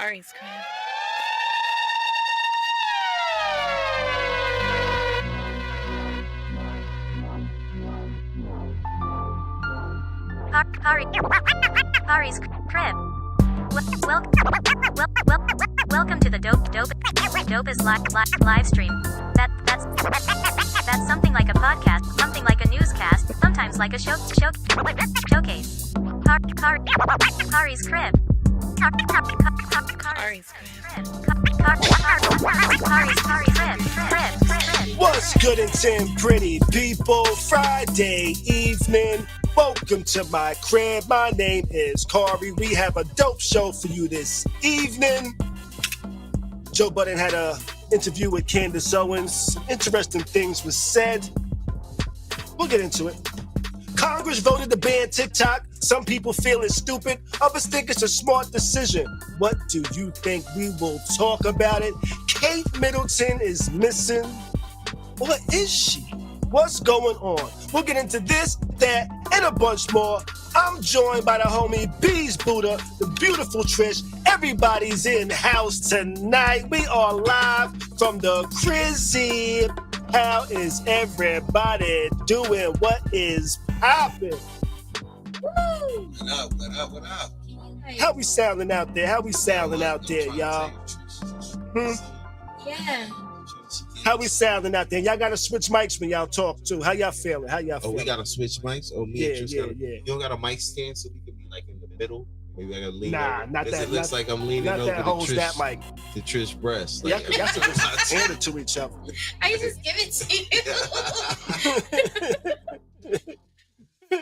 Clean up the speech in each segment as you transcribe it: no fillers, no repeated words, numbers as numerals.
Khari's crib. Khari's crib. Welcome to the dopest live stream. That's something like a podcast, something like a newscast, sometimes like a showcase. Khari's crib. Khari's crib. What's good and 10 pretty people? Friday evening. Welcome to my crib. My name is Khary. We have a dope show for you this evening. Joe Budden had an interview with Candace Owens. Some interesting things were said. We'll get into it. Congress voted to ban TikTok. Some people feel it's stupid. Others think it's a smart decision. What do you think? We will talk about it. Kate Middleton is missing. Or is she? What's going on? We'll get into this, that, and a bunch more. I'm joined by the homie Bees Buddha, the beautiful Trish. Everybody's in house tonight. We are live from the crib. How is everybody doing? What is poppin'? What up? How we sounding out there? Y'all? Yeah. How we sounding out there? Y'all gotta switch mics when y'all talk too. How y'all feeling? Oh, we gotta switch mics? Oh, me and Trish yeah. You don't got a mic stand so we can be like in the middle? Maybe I gotta lean Nah, over. not that. It looks like I'm leaning Not over that holds the that Trish, mic. the Trish breast. Yeah, Like, y'all should just hand it to each other. I just give it to you.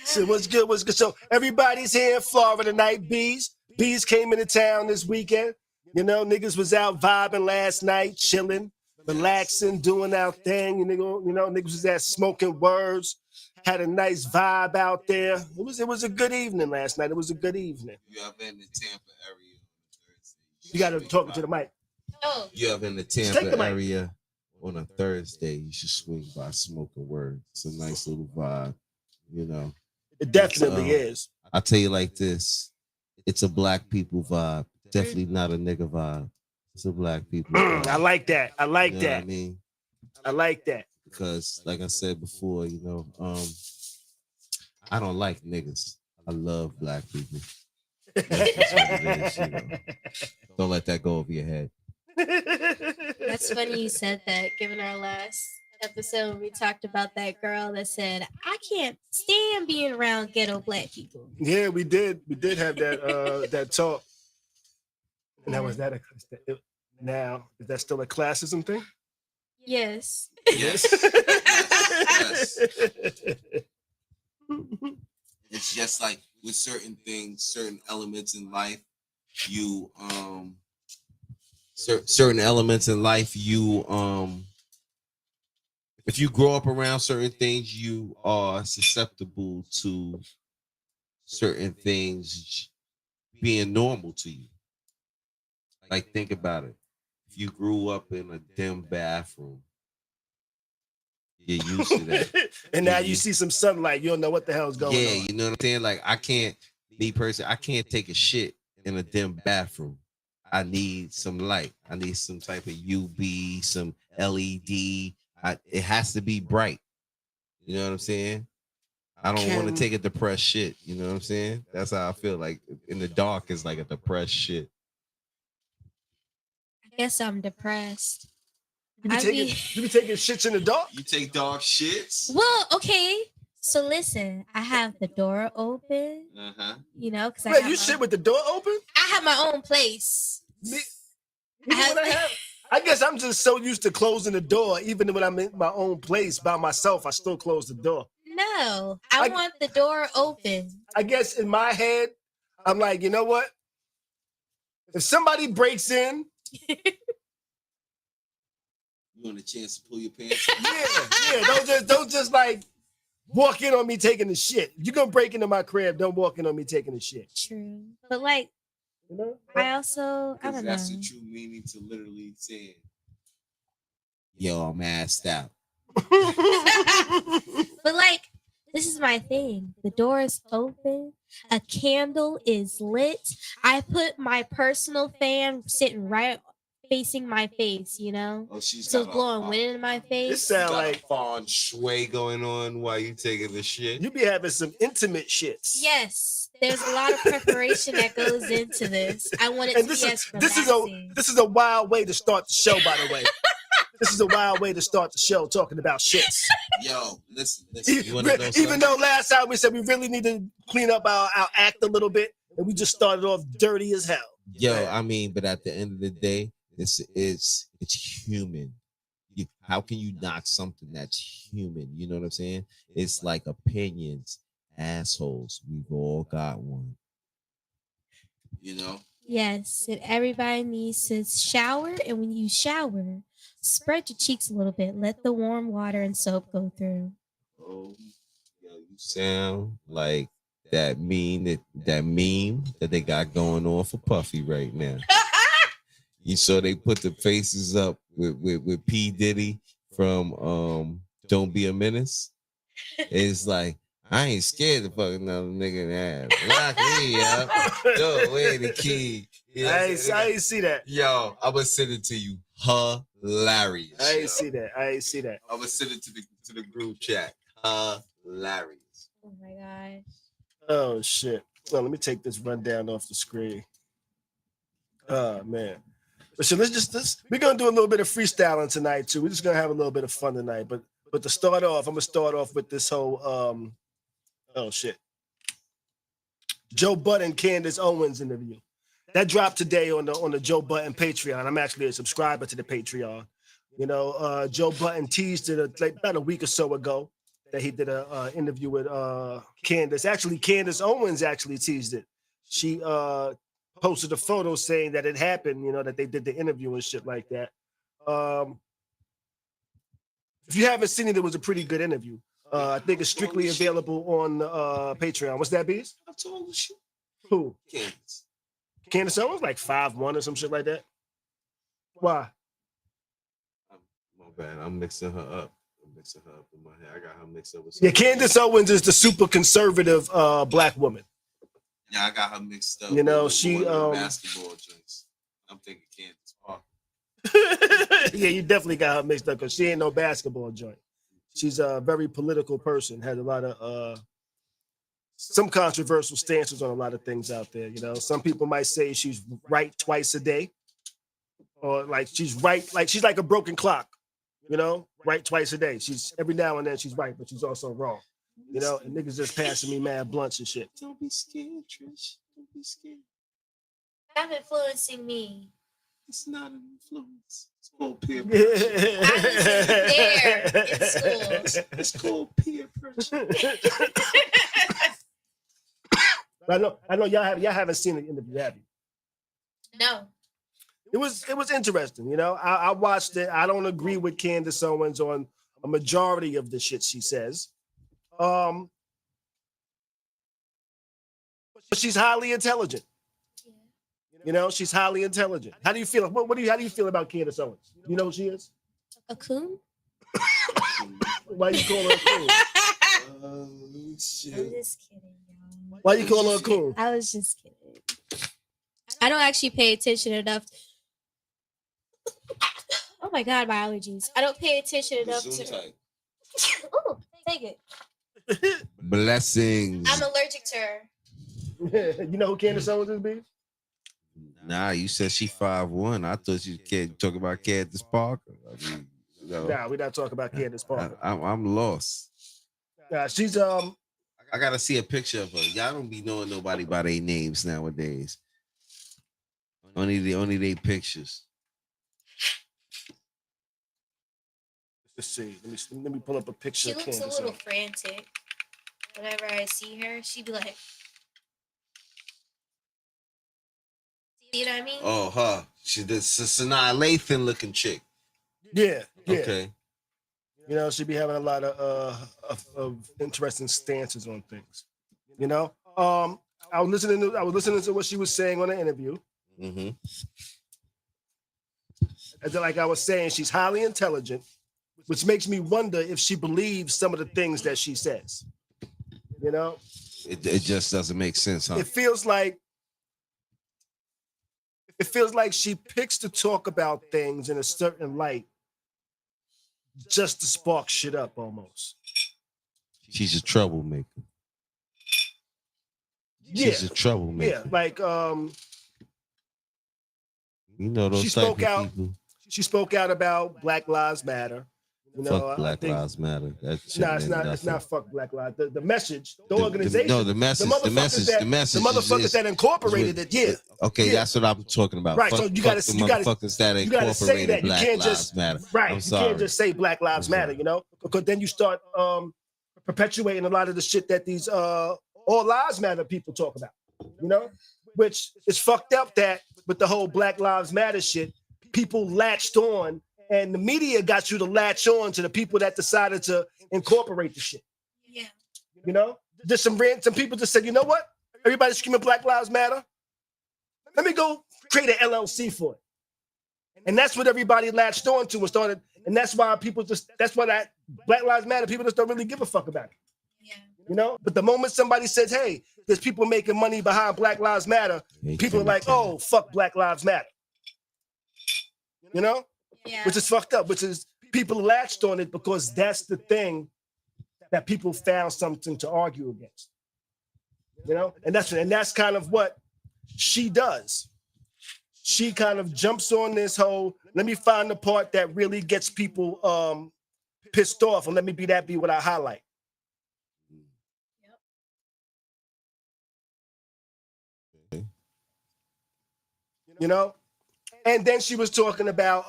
So what's good? So everybody's here in Florida tonight. Bees came into town this weekend. You know, niggas was out vibing last night, chilling, relaxing, doing our thing. You know, niggas was out smoking words. Had a nice vibe out there. It was a good evening last night. It was a good evening. you have in the Tampa area on Thursday. You got to talk to the mic. Oh, You have in the Take Tampa the mic. area on a Thursday. You should swing by smoking word. It's a nice little vibe, you know. It definitely is. I'll tell you like this. It's a black people vibe. Definitely not a nigga vibe. It's a black people vibe. I like that. I like You know that. what I mean? I like that. Because like I said before, you know, I don't like niggas. I love black people. That's what it is, you know. Don't let that go over your head. that's funny you said that. Given our last episode, we talked about that girl that said, "I can't stand being around ghetto black people." Yeah, we did. We did have that that talk. Now is that now is that still a classism thing? Yes. Yes. It's just like with certain things, certain elements in life, you certain elements in life, you if you grow up around certain things, you are susceptible to certain things being normal to you. Like, think about it. If you grew up in a dim bathroom, you're used to that. And now you see some sunlight, you don't know what the hell's going Yeah, on. you know what I'm saying? Like, I can't take a shit in a dim bathroom. I need some light. I need some type of UV, some LED. It has to be bright. You know what I'm saying? I don't want to take a depressed shit. You know what I'm saying? That's how I feel. Like, in the dark is like a depressed shit. I guess I'm depressed. You be taking shits in the dark? You take dark shits? Well, okay. So listen, I have the door open, Uh-huh. you know, because Wait, you shit with the door open? I have my own place. Me, you know what I have? I guess I'm just so used to closing the door. Even when I'm in my own place by myself, I still close the door. No, I want the door open. I guess in my head, I'm like, you know what? If somebody breaks in, You want a chance to pull your pants? don't just like walk in on me taking the shit. If you're gonna break into my crib, don't walk in on me taking the shit. True, but like, You know? I also, I don't know. That's the true meaning to literally saying, yo, I'm assed out. But like, This is my thing. The door is open. A candle is lit. I put my personal fan sitting right facing my face, you know? Oh, she's So got it's blowing a wind in my This face. sound got like a feng shui going on while you taking the shit. you be having some intimate shits. Yes, there's a lot of preparation that goes into this. I want it And to be as this relaxing. is a wild way to start the show, by the way. This is a wild way to start the show talking about shits. Yo, listen. You wanna know Even something? though last time we said we really need to clean up our act a little bit, and we just started off dirty as hell. Yo, I mean, but at the end of the day, it's human. How can you knock something that's human? You know what I'm saying? It's like opinions, assholes. We've all got one. You know? Yes, and everybody needs to shower. And when you shower, spread your cheeks a little bit. Let the warm water and soap go through. Oh, yo, you sound like that meme that they got going on for Puffy right now. You saw they put the faces up with P. Diddy from Don't Be a Menace. It's like, I ain't scared to fuck another nigga in the ass. Lock me up. Throw away the key. You know what I'm saying? I ain't see that. Yo, I'm gonna send it to you. Hilarious. I ain't see that. I'm gonna send it to the group chat. Hilarious. Oh my gosh. Oh shit. Well, let me take this rundown off the screen. Oh man. But so we're gonna do a little bit of freestyling tonight too. We're just gonna have a little bit of fun tonight. But to start off, I'm gonna start off with this whole oh shit. Joe Budden, Candace Owens interview. That dropped today on the Joe Budden Patreon. I'm actually a subscriber to the Patreon. You know, Joe Budden teased it like about a week or so ago that he did a interview with Candace. Actually, Candace Owens actually teased it. She posted a photo saying that it happened, you know, that they did the interview and shit like that. If you haven't seen it, it was a pretty good interview. I think it's strictly available on Patreon. What's that, Beast? I told you. Who? Candace. Candace Owens, like 5'1" or some shit like that. Why? My bad. I'm mixing her up. In my head. I got her mixed up with Yeah, Candace Owens is the super conservative black woman. Yeah, I got her mixed up. You know, with she one of the basketball joints. I'm thinking Candace Parker. Yeah, you definitely got her mixed up because she ain't no basketball joint. She's a very political person, has a lot of some controversial stances on a lot of things out there. You know, some people might say she's right twice a day, or like she's right, like she's like a broken clock. You know, right twice a day. She's every now and then she's right, but she's also wrong. You know, and niggas just passing me mad blunts and shit. Don't be scared, Trish. Don't be scared. Stop influencing me. It's not an influence. It's called peer I pressure. was there in school. It's called peer pressure. I know y'all haven't seen the interview, have you? No. It was interesting, you know. I watched it. I don't agree with Candace Owens on a majority of the shit she says. But she's highly intelligent. You know, she's highly intelligent. How do you feel? How do you feel about Candace Owens? You know who she is? A coon? Why you call her a coon? I'm just kidding, y'all. Why you call her a coon? I was just kidding. I don't actually pay attention enough. Oh my God, my allergies. I don't pay attention enough to. Oh, take it. Blessings. I'm allergic to her. You know who Candace Owens is, B? Nah, you said she 5'1". I thought you can't talk about Candace Parker. I mean, you know, Nah, we're not talking about Candace Parker. I'm lost. Nah, she's I gotta see a picture of her. Y'all don't be knowing nobody by their names nowadays. Only they pictures. let's see. Let me pull up a picture She of looks Candace a little Owens. frantic. Whenever I see her, she'd be like, you know what I mean? Oh, her. She's the Sanaa Lathan looking chick. Yeah. Okay. You know, she be having a lot of interesting stances on things. You know, I was listening to what she was saying on the interview. Mm-hmm. And then, like I was saying, she's highly intelligent, which makes me wonder if she believes some of the things that she says. You know, it just doesn't make sense, huh? it feels like she picks to talk about things in a certain light just to spark shit up almost. She's a troublemaker. Yeah. She's a troublemaker. Yeah, like You know those she type spoke of out. people. She spoke out about Black Lives Matter. You know, Fuck Black Lives Matter. That shit Nah, it's meant not. nothing. It's not fuck Black Lives. The message, the organization, the message, the motherfuckers that incorporated it. Yeah. Okay, that's what I'm talking about. Right. Fuck, So you fuck gotta, the you gotta, motherfuckers that you gotta say incorporated that. You Black can't Lives just Matter. right. I'm You sorry. can't just say Black Lives Matter. You know, because then you start perpetuating a lot of the shit that these all lives matter people talk about. You know, which is fucked up. That with the whole Black Lives Matter shit, people latched on. And the media got you to latch on to the people that decided to incorporate the shit. Yeah. You know, just some people just said, you know what? Everybody's screaming Black Lives Matter. Let me go create an LLC for it. And that's what everybody latched on to and started. And that's why that Black Lives Matter, people just don't really give a fuck about it. Yeah. You know, but the moment somebody says, hey, there's people making money behind Black Lives Matter, people are like, oh, fuck Black Lives Matter. You know? Yeah. Which is fucked up, which is people latched on it because that's the thing that people found something to argue against. You know, and that's kind of what she does. She kind of jumps on this whole, let me find the part that really gets people pissed off, and let me be what I highlight. Okay. You know? And then she was talking about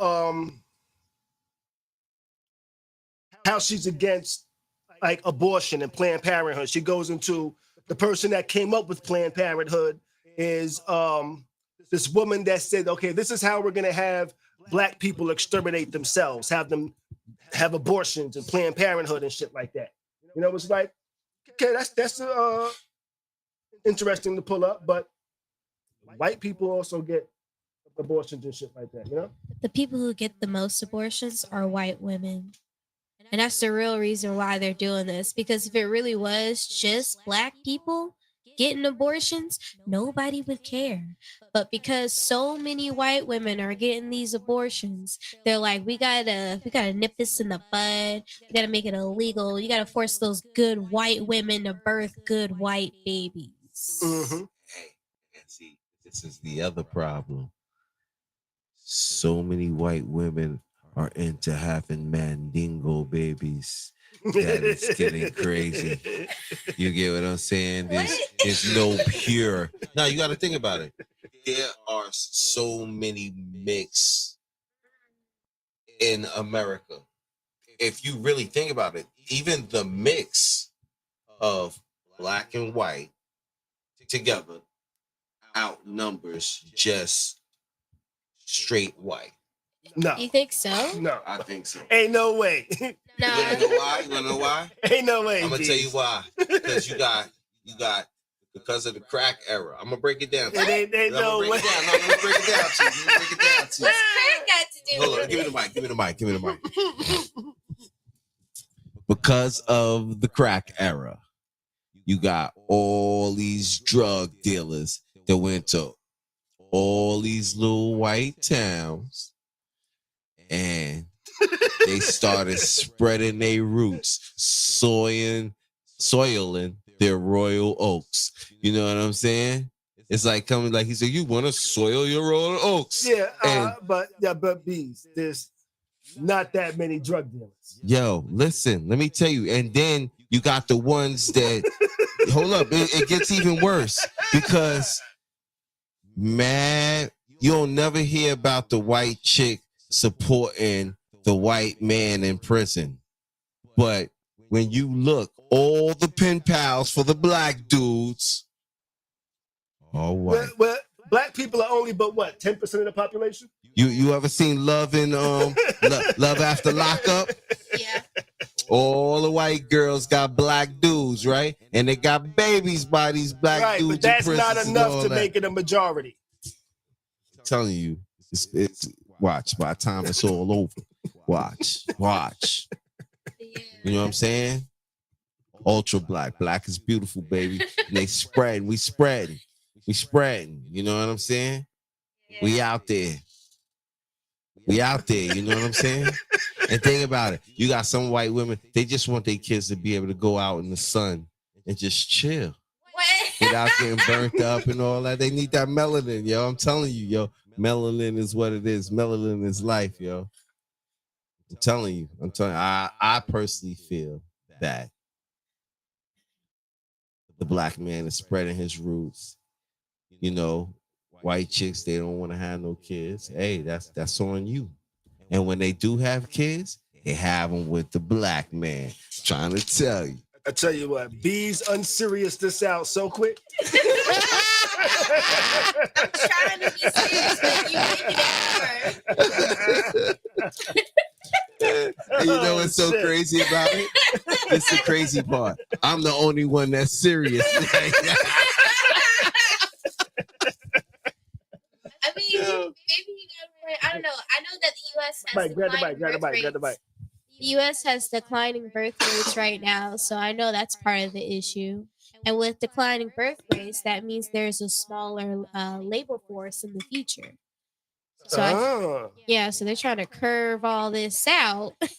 how she's against like abortion and Planned Parenthood. She goes into the person that came up with Planned Parenthood is this woman that said, okay, this is how we're gonna have Black people exterminate themselves, have them have abortions and Planned Parenthood and shit like that. You know, it's like, okay, that's interesting to pull up, but white people also get abortions and shit like that, you know? The people who get the most abortions are white women. And that's the real reason why they're doing this. Because if it really was just Black people getting abortions, nobody would care. But because so many white women are getting these abortions, they're like, we gotta nip this in the bud. We gotta make it illegal. You gotta force those good white women to birth good white babies. Mm-hmm. Hey, see, this is the other problem. So many white women are into having mandingo babies. That is getting crazy. You get what I'm saying? There's no pure. Now you got to think about it. There are so many mix in America. If you really think about it, even the mix of Black and white together outnumbers just straight white. No. You think so? No. I think so. Ain't no way. No. You wanna know why? You wanna know why? Ain't no way. I'm gonna tell you why. Because you got because of the crack era. I'm gonna break it down. Ain't no way. I'm gonna break it down to you. I'm gonna break it down to you. What's crack got to do Hold with on, give me it? the mic. Give me the mic. Give me the mic. Because of the crack era, you got all these drug dealers that went to all these little white towns and they started spreading their roots, soiling their royal oaks. You know what I'm saying? It's like coming, like he said, you want to soil your royal oaks. Yeah, but bees, there's not that many drug dealers. Yo, listen, let me tell you. And then you got the ones that, hold up, it gets even worse because, man, you'll never hear about the white chick supporting the white man in prison. But when you look, all the pen pals for the Black dudes are white. Well, Black people are only but what, 10% of the population? You ever seen Love in Love After Lockup? Yeah. All the white girls got Black dudes, right? And they got babies by these Black Right, dudes. but that's in not prisons and all enough to that. make it a majority. I'm telling you, it's watch. By the time it's all over, watch. Yeah. You know what I'm saying? ultra black. Black is beautiful, baby. And they spreading, we spreading. We spreading. You know what I'm saying? We out there. We out there, you know what I'm saying? And think about it. You got some white women, they just want their kids to be able to go out in the sun and just chill without getting burnt up and all that. They need that melanin, yo. I'm telling you, yo. Melanin is what it is. Melanin is life, yo. I'm telling you. I personally feel that the black man is spreading his roots. You know, white chicks, they don't want to have no kids. Hey, that's on you. And when they do have kids, they have them with the black man. Trying to tell you. I tell you what, B's unserious this out so quick. I'm trying to be serious, but you make it And you know what's so crazy about it? It's the crazy part. I'm the only one that's serious. I mean, maybe you got. I don't know. I know that the U.S. has Grab the declining mic. The U.S. has declining birth rates right now, so I know that's part of the issue. And with declining birth rates, that means there's a smaller labor force in the future. So so they're trying to curve all this out. And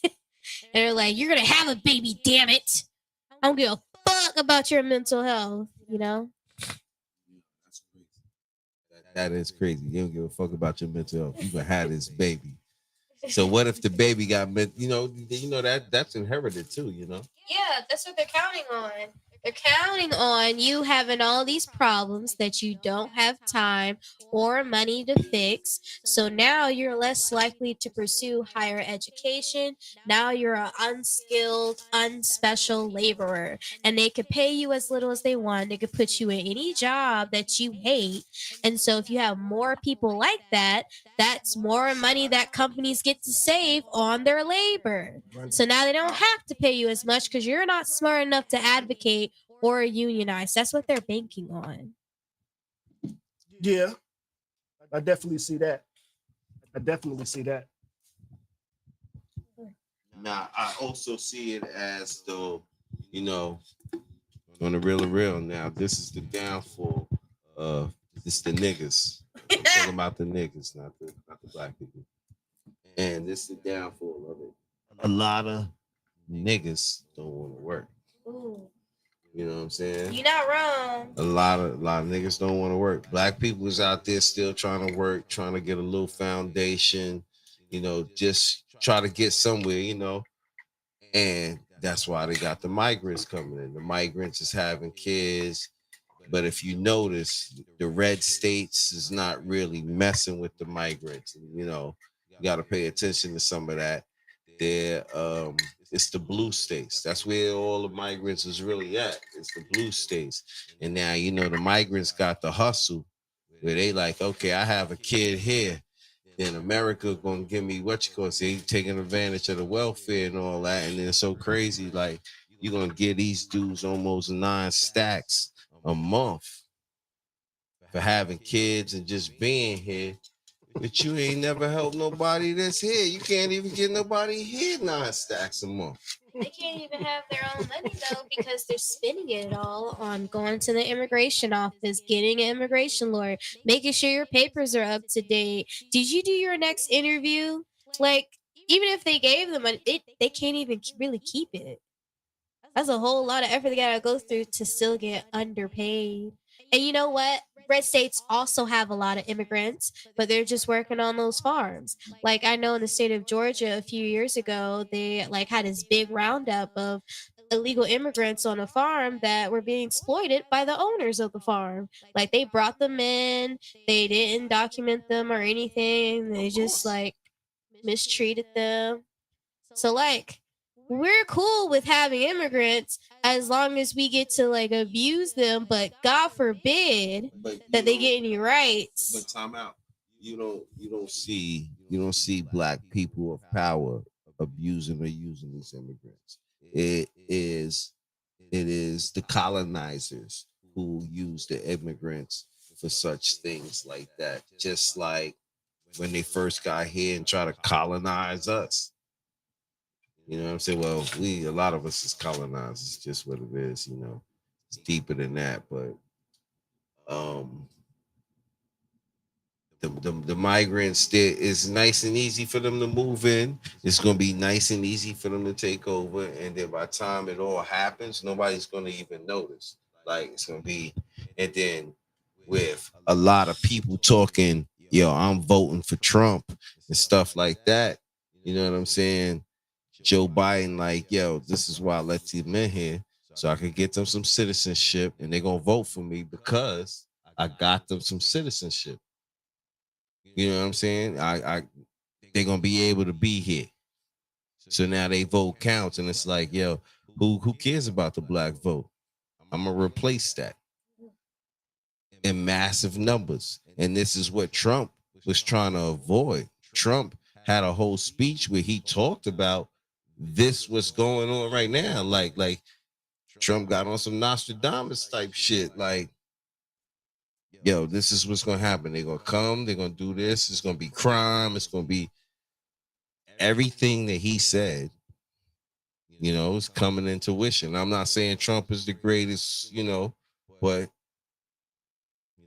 they're like, "You're gonna have a baby, damn it! I don't give a fuck about your mental health," you know. That is crazy. You don't give a fuck about your mental health. You gonna have this baby. So what if the baby got that's inherited too, you know? Yeah, that's what they're counting on. They're counting on you having all these problems that you don't have time or money to fix. So now you're less likely to pursue higher education. Now you're an unskilled, unspecial laborer. And they could pay you as little as they want. They could put you in any job that you hate. And so if you have more people like that, that's more money that companies get to save on their labor. So now they don't have to pay you as much because you're not smart enough to advocate or unionize. That's what they're banking on. Yeah, I definitely see that. Now, I also see it as though, you know, on the real now, this is the downfall of this the niggas. I'm talking about the niggas, not the black people. And this is the downfall of it. A lot of niggas don't want to work. Ooh. You know what I'm saying? You're not wrong. A lot of niggas don't want to work. Black people is out there still trying to work, trying to get a little foundation, you know, just try to get somewhere, you know. And that's why they got the migrants coming in. The migrants is having kids. But if you notice, the red states is not really messing with the migrants. And, you know, you got to pay attention to some of that. It's the blue states. That's where all the migrants is really at. It's the blue states. And now, you know, the migrants got the hustle where they like, okay, I have a kid here. Then America gonna give me say taking advantage of the welfare and all that. And then it's so crazy, like you're gonna give these dudes almost 9 stacks a month for having kids and just being here. But you ain't never helped nobody that's here. You can't even get nobody here 9 stacks a month. They can't even have their own money though because they're spending it all on going to the immigration office, getting an immigration lawyer, making sure your papers are up to date. Did you do your next interview? Like, even if they gave them money, they can't even really keep it. That's a whole lot of effort they gotta go through to still get underpaid. And you know what? Red states also have a lot of immigrants, but they're just working on those farms. Like I know in the state of Georgia a few years ago, they like had this big roundup of illegal immigrants on a farm that were being exploited by the owners of the farm. Like they brought them in, they didn't document them or anything. They just like mistreated them. So like we're cool with having immigrants as long as we get to like abuse them, but God forbid that they get any rights. But time out. You don't see black people of power abusing or using these immigrants. It is the colonizers who use the immigrants for such things like that. Just like when they first got here and try to colonize us. You know what I'm saying? Well, a lot of us is colonized. It's just what it is, you know. It's deeper than that, but um the migrants there is nice and easy for them to move in. It's gonna be nice and easy for them to take over, and then by the time it all happens, nobody's gonna even notice. Like it's gonna be, and then with a lot of people talking, yo, I'm voting for Trump and stuff like that. You know what I'm saying? Joe Biden, like, yo, this is why I let these men here, so I could get them some citizenship, and they're gonna vote for me because I got them some citizenship. You know what I'm saying? I they're gonna be able to be here. So now they vote counts, and it's like, yo, who cares about the black vote? I'm gonna replace that in massive numbers. And this is what Trump was trying to avoid. Trump had a whole speech where he talked about this what's going on right now. Like Trump got on some Nostradamus type shit. Like, yo, this is what's gonna happen. They're gonna come, they're gonna do this, it's gonna be crime, it's gonna be everything that he said, you know, is coming into fruition. I'm not saying Trump is the greatest, you know, but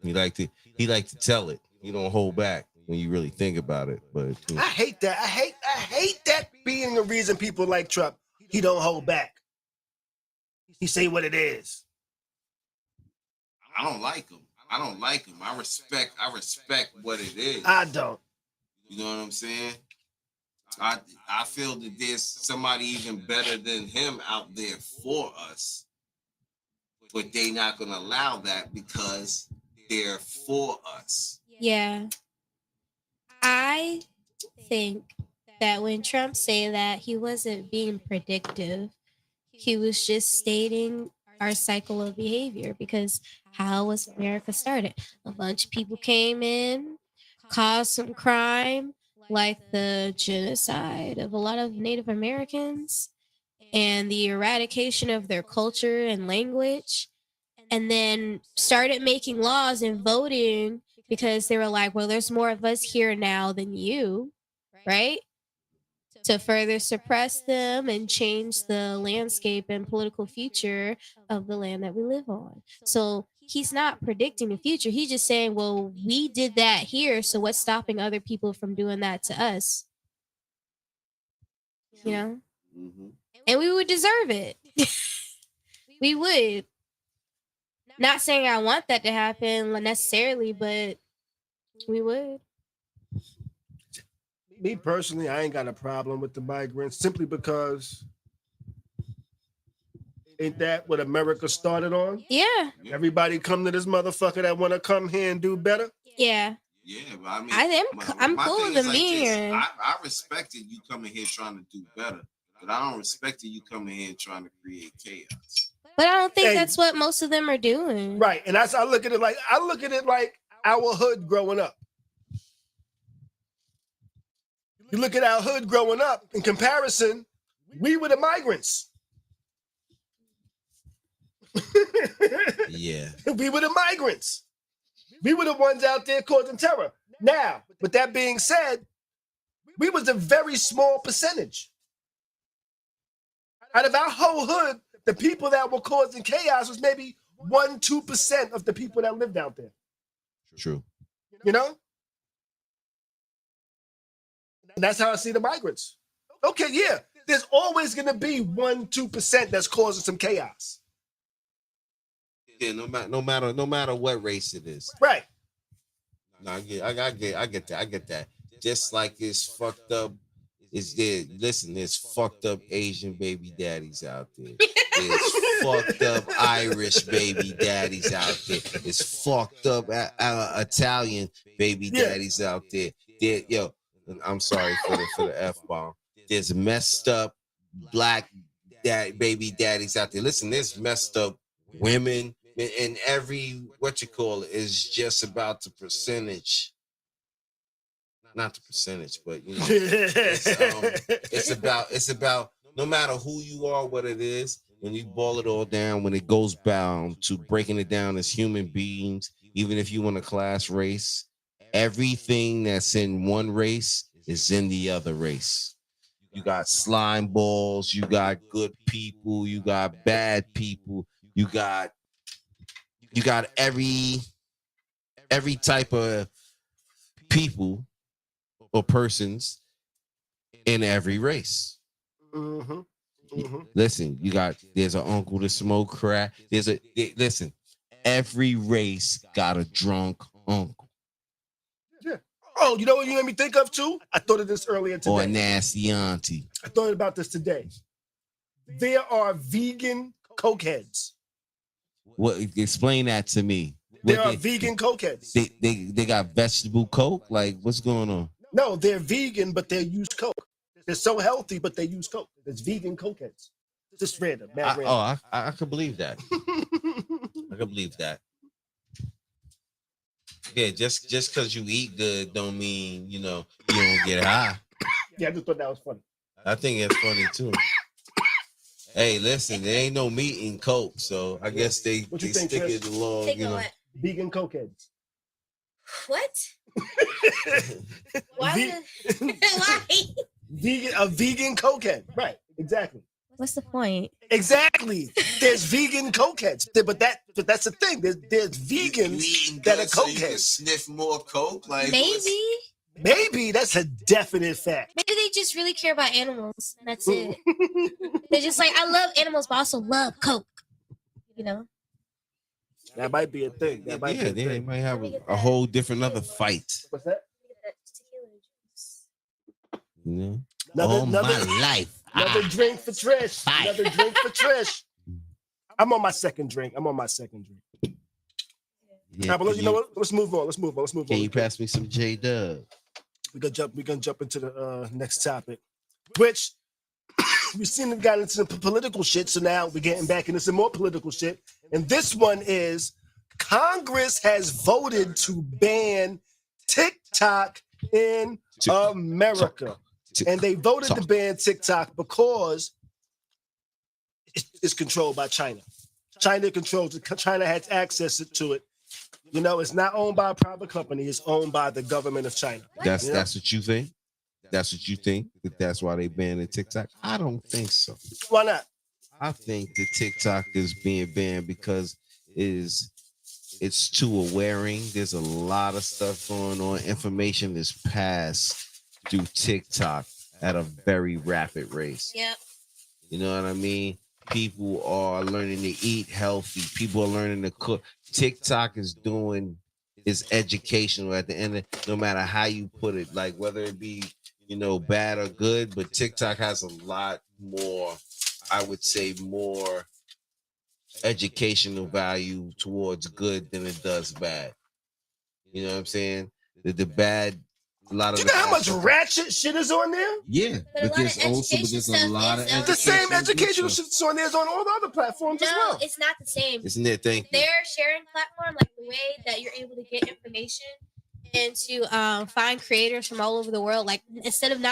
he like to tell it. He don't hold back when you really think about it. But I hate that. I hate that being the reason people like Trump. He don't hold back. He say what it is. I don't like him. I respect what it is. I don't. You know what I'm saying? I feel that there's somebody even better than him out there for us, but they not gonna allow that because they're for us. Yeah. I think that when Trump said that, he wasn't being predictive. He was just stating our cycle of behavior, because how was America started? A bunch of people came in, caused some crime, like the genocide of a lot of Native Americans and the eradication of their culture and language, and then started making laws and voting because they were like, well, there's more of us here now than you, right? To further suppress them and change the landscape and political future of the land that we live on. So he's not predicting the future. He's just saying, well, we did that here. So what's stopping other people from doing that to us? You know? Mm-hmm. And we would deserve it. We would. Not saying I want that to happen necessarily, but we would. Me personally, I ain't got a problem with the migrants simply because ain't that what America started on? Yeah. Everybody come to this motherfucker that want to come here and do better. Yeah. Yeah, but I mean, I'm my cool thing with is them like being this. here. I respected you coming here trying to do better, but I don't respect you coming here trying to create chaos. But I don't think Hey. that's what most of them are doing. Right. And I look at it like our hood growing up. You look at our hood growing up, in comparison, we were the migrants. Yeah. We were the migrants. We were the ones out there causing terror. Now, with that being said, we was a very small percentage. Out of our whole hood, the people that were causing chaos was maybe 1-2% of the people that lived out there. True. You know? And that's how I see the migrants. Okay, yeah. There's always gonna be 1-2% that's causing some chaos. Yeah, no matter what race it is. Right. No, I get that. Just like it's fucked up. There's fucked up Asian baby daddies out there. There's fucked up Irish baby daddies out there. There's fucked up Italian baby daddies out there. Yo, I'm sorry for the F-bomb. There's messed up black baby daddies out there. Listen, there's messed up women, and every is just about the percentage. Not the percentage, but you know, it's about no matter who you are, what it is, when you boil it all down, when it goes down to breaking it down as human beings, even if you want a class race, everything that's in one race is in the other race. You got slime balls. You got good people. You got bad people. You got every type of people or persons in every race. Mm-hmm. Mm-hmm. Listen, there's an uncle that smoke crack. Listen, every race got a drunk uncle Yeah. Oh, you know what you made me think of too? I thought of this earlier today. or a nasty auntie. I thought about this today. There are vegan cokeheads. What? Explain that to me. There are vegan cokeheads. They got vegetable coke. Like, what's going on? No, they're vegan, but they use coke. They're so healthy, but they use coke. It's vegan cokeheads. Just random. I can believe that. I can believe that. Yeah, just because you eat good don't mean you don't get high. Yeah, I just thought that was funny. I think it's funny too. Hey, listen, there ain't no meat in coke, so I guess they stick it along. What? Vegan cokeheads. What? Why? Why? A vegan cokehead. Right. Exactly. What's the point? Exactly. There's vegan cokeheads. But that's the thing. There's vegans that are cokeheads. Sniff more coke, like Maybe that's a definite fact. Maybe they just really care about animals. And that's it. They're just like, I love animals, but I also love coke. That might be a thing. They might have a whole different other fight. What's that? All my life. Another drink for Trish. Another drink for Trish. I'm on my second drink. Yeah, but you know what? Let's move on. Can you pass me some J-Dub? We're gonna jump into the next topic, which we've seen it got into some political shit. So now we're getting back into some more political shit. And this one is Congress has voted to ban TikTok in America. And they voted to ban TikTok because it's controlled by China. China controls it. China has access to it. It's not owned by a private company. It's owned by the government of China. That's what you think? That's what you think? That's why they banned TikTok? I don't think so. Why not? I think that TikTok is being banned because it's too awareing. There's a lot of stuff going on. Information is passed through TikTok at a very rapid rate. Yep. You know what I mean? People are learning to eat healthy. People are learning to cook. TikTok is educational at the end of, no matter how you put it, like whether it be, bad or good, but TikTok has a lot more, I would say, more educational value towards good than it does bad. You know what I'm saying? The bad, a lot of. You know how much ratchet shit is on there? Yeah, but there's a lot of the same educational shit is on there as on all the other platforms as well. No, it's not the same. Isn't it? Thank you. Their sharing platform, like the way that you're able to get information and to find creators from all over the world, like instead of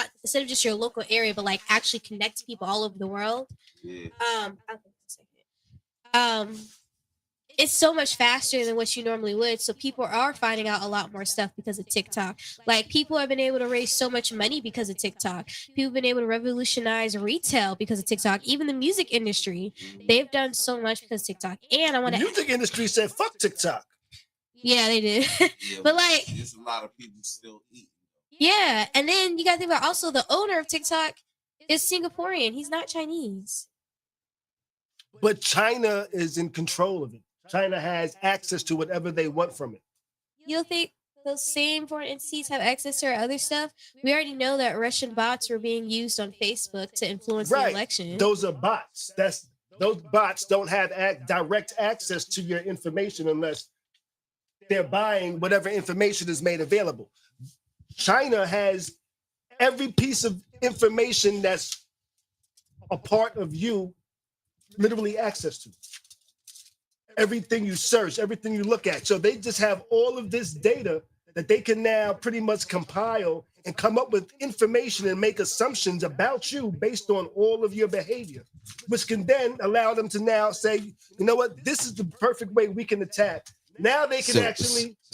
just your local area, but like actually connect people all over the world. Yeah. It's so much faster than what you normally would. So people are finding out a lot more stuff because of TikTok. Like people have been able to raise so much money because of TikTok. People have been able to revolutionize retail because of TikTok. Even the music industry, they've done so much because of TikTok. And I want to. The music industry said fuck TikTok. Yeah, they did. Yeah, but like, there's a lot of people still eating. Yeah, and then you got to think about also the owner of TikTok is Singaporean. He's not Chinese. But China is in control of it. China has access to whatever they want from it. You don't think those same foreign entities have access to our other stuff? We already know that Russian bots were being used on Facebook to influence the election. Those are bots. Those bots don't have direct access to your information unless they're buying whatever information is made available. China has every piece of information that's a part of you literally access to. Everything you search, everything you look at. So they just have all of this data that they can now pretty much compile and come up with information and make assumptions about you based on all of your behavior, which can then allow them to now say, you know what, this is the perfect way we can attack. Now they can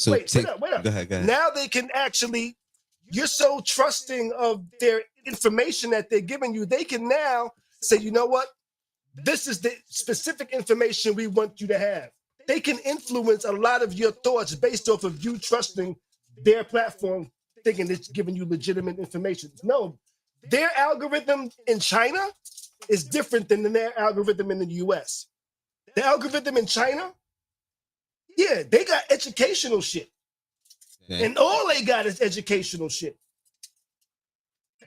wait up. Go ahead. Now they can actually you're so trusting of their information that they're giving you, they can now say, you know what? This is the specific information we want you to have. They can influence a lot of your thoughts based off of you trusting their platform, thinking it's giving you legitimate information. No, their algorithm in China is different than their algorithm in the US. The algorithm in China, yeah, they got educational shit. Okay. And all they got is educational shit.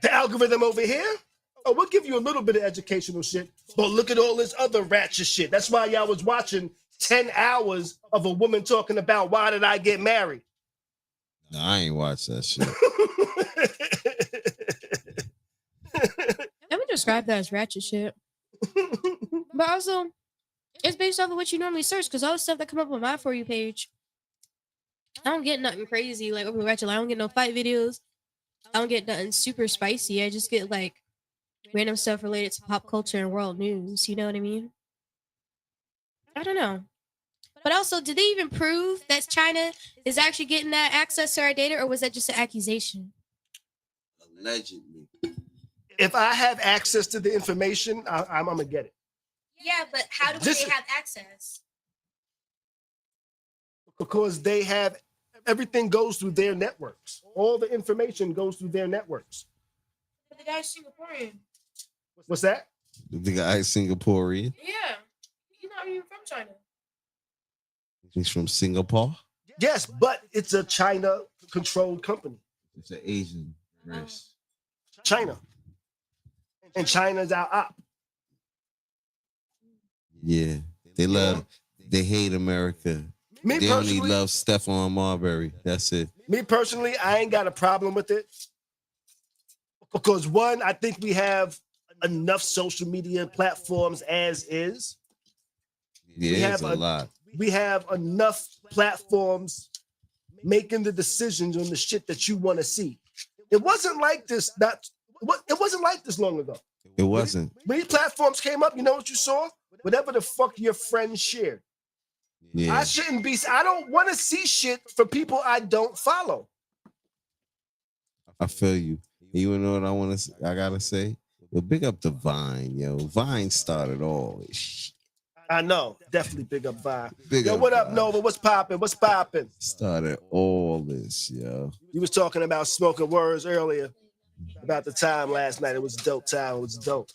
The algorithm over here, oh, we'll give you a little bit of educational shit, but look at all this other ratchet shit. That's why y'all was watching 10 hours of a woman talking about why did I get married? No, I ain't watched that shit. I would describe that as ratchet shit. But also, it's based off of what you normally search, because all the stuff that come up on my For You page, I don't get nothing crazy like over ratchet. I don't get no fight videos. I don't get nothing super spicy. I just get like random stuff related to pop culture and world news. You know what I mean? I don't know. But also, did they even prove that China is actually getting that access to our data, or was that just an accusation? Allegedly. If I have access to the information, I'm gonna get it. Yeah, but how do This- they have access? Because they have everything goes through their networks. All the information goes through their networks. But the guy's Singaporean. What's that? The guy is Singaporean. Yeah, he's not even from China. He's from Singapore. Yes, but it's a China-controlled company. It's an Asian race. China. And China's our op. Yeah, they hate America. Me They only personally, love Stephon Marbury. That's it. I ain't got a problem with it. Because one, I think we have enough social media platforms as is. Yeah, it's a lot. We have enough platforms making the decisions on the shit that you want to see. It wasn't like this. It wasn't like this long ago. It wasn't. When these platforms came up, you know what you saw? Whatever the fuck your friends shared. Yeah. I don't want to see shit for people I don't follow. I feel you. You know what I gotta say? Well, big up the Vine, yo. Vine started all this shit. I know. Definitely big up Vine. Big Yo, up what up, Vine. Nova? What's popping? What's popping? Started all this, yo. You was talking about smoking words earlier about the time last night. It was a dope time. It was dope.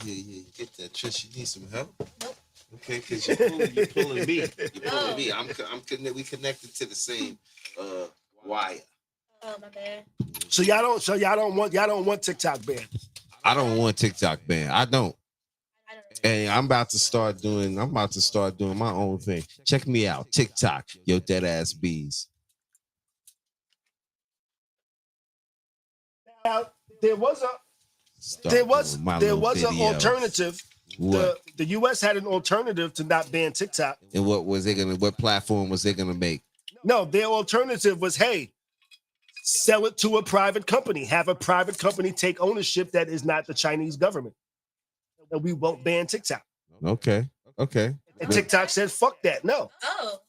Yeah, get that. Trish, you need some help? Nope. Okay, because you're pulling me. You're pulling me. We connected to the same wire. Oh, my bad. So y'all don't want TikTok banned. I don't want TikTok banned. I don't. And I'm about to start doing my own thing. Check me out. TikTok, yo dead ass bees. Now, there was an alternative. What? The US had an alternative to not ban TikTok. And what platform was they gonna make? No, their alternative was, hey, sell it to a private company. Have a private company take ownership that is not the Chinese government. And we won't ban TikTok. Okay. And TikTok said, fuck that. No. Oh,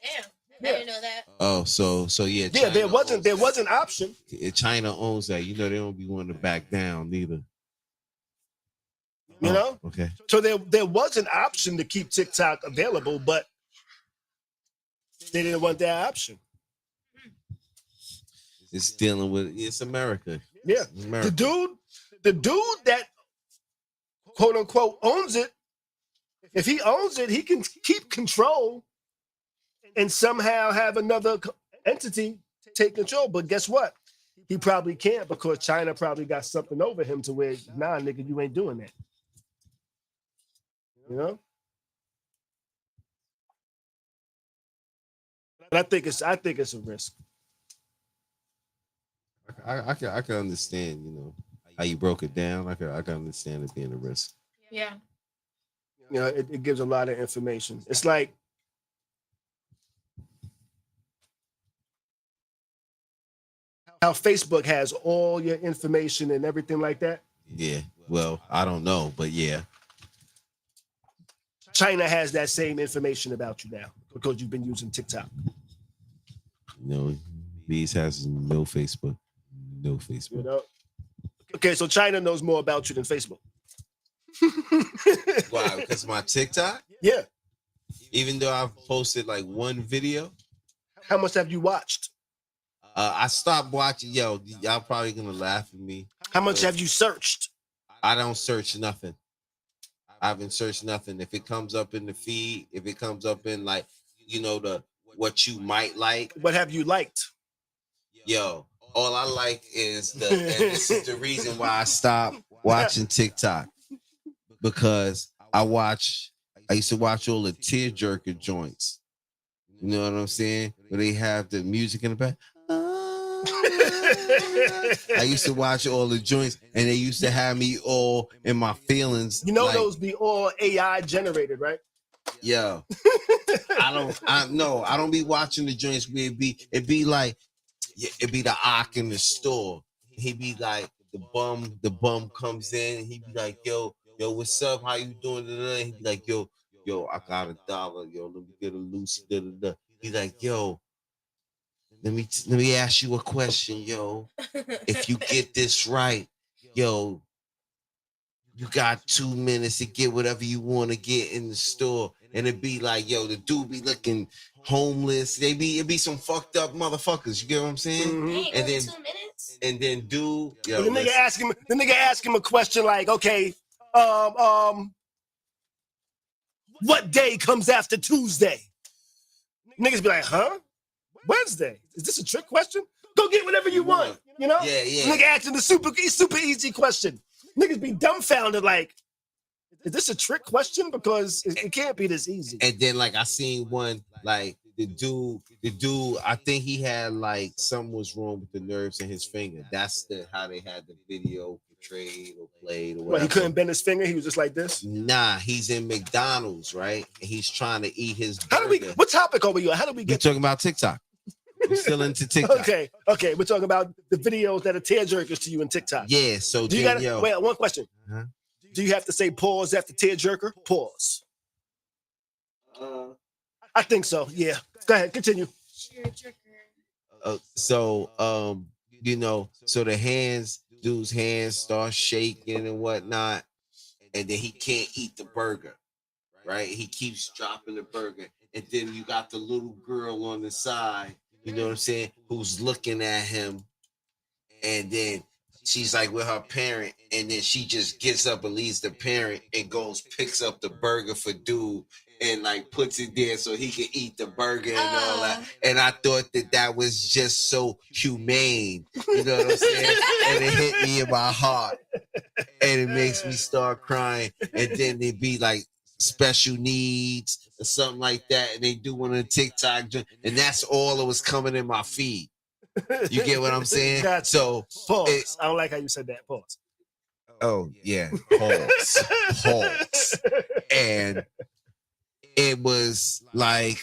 damn. Yeah. I didn't know that. Oh, so yeah. Yeah, there China was an option. China owns that. You know, they don't be wanting to back down neither. You know? Okay. So there was an option to keep TikTok available, but they didn't want that option. It's dealing with it's America. Yeah. It's America. The dude that quote unquote owns it, if he owns it, he can keep control and somehow have another entity take control. But guess what? He probably can't because China probably got something over him to where, nah, nigga, you ain't doing that. You know? But I think it's a risk. I can understand, you know, how you broke it down. I can understand it being a risk. Yeah. You know, it gives a lot of information. It's like how Facebook has all your information and everything like that. Yeah. Well, I don't know, but yeah. China has that same information about you now because you've been using TikTok? No, Bees has no Facebook. No Facebook. You know? Okay, so China knows more about you than Facebook. Why? Because my TikTok? Yeah. Even though I've posted like one video. How much have you watched? I stopped watching. Yo, y'all probably gonna laugh at me. How much have you searched? I don't search nothing. I haven't searched nothing. If it comes up in the feed, if it comes up in like, the what you might like. What have you liked? Yo, all I like is and this is the reason why I stopped watching TikTok. Because I used to watch all the tearjerker joints. You know what I'm saying? Where they have the music in the back. I used to watch all the joints, and they used to have me all in my feelings. Those be all AI generated, right? Yo, I don't be watching the joints where it be like, it be the ock in the store. He be like, the bum comes in, and he be like, yo, what's up? How you doing today? He be like, yo, I got $1. Yo, let me get a loose. He's like, yo, let me ask you a question, yo. If you get this right, yo, you got 2 minutes to get whatever you want to get in the store. And it be like, yo, the dude be looking homeless. It be some fucked up motherfuckers. You get what I'm saying? Mm-hmm. And then 2 minutes. And then dude, yo, the nigga ask him a question like, okay, what day comes after Tuesday? Niggas be like, huh? Wednesday? Is this a trick question? Go get whatever you want, you know? Yeah, yeah. Nigga asking the super easy question. Niggas be dumbfounded like, is this a trick question? Because it can't be this easy. And then like I seen one, like the dude, I think he had like something was wrong with the nerves in his finger. That's how they had the video portrayed or played or whatever. Well, he couldn't bend his finger. He was just like this. Nah, he's in McDonald's, right? And he's trying to eat his burger. What topic are we on? How do we get? We're talking about TikTok. We're still into TikTok. Okay. We're talking about the videos that are tearjerkers to you in TikTok. Yeah. So wait, one question. Huh? Do you have to say pause after tearjerker? Pause. I think so. Yeah. Go ahead. Continue. So the dude's hands start shaking and whatnot, and then he can't eat the burger, right? He keeps dropping the burger, and then you got the little girl on the side, you know what I'm saying, who's looking at him, and then she's like with her parent, and then she just gets up and leaves the parent and picks up the burger for dude and like puts it there so he can eat the burger and all that. And I thought that was just so humane, you know what I'm saying? And it hit me in my heart, and it makes me start crying. And then they be like special needs or something like that, and they do one on TikTok, and that's all that was coming in my feed. You get what I'm saying? Gotcha. So pause. I don't like how you said that. Pause. Oh yeah, pause. And it was like,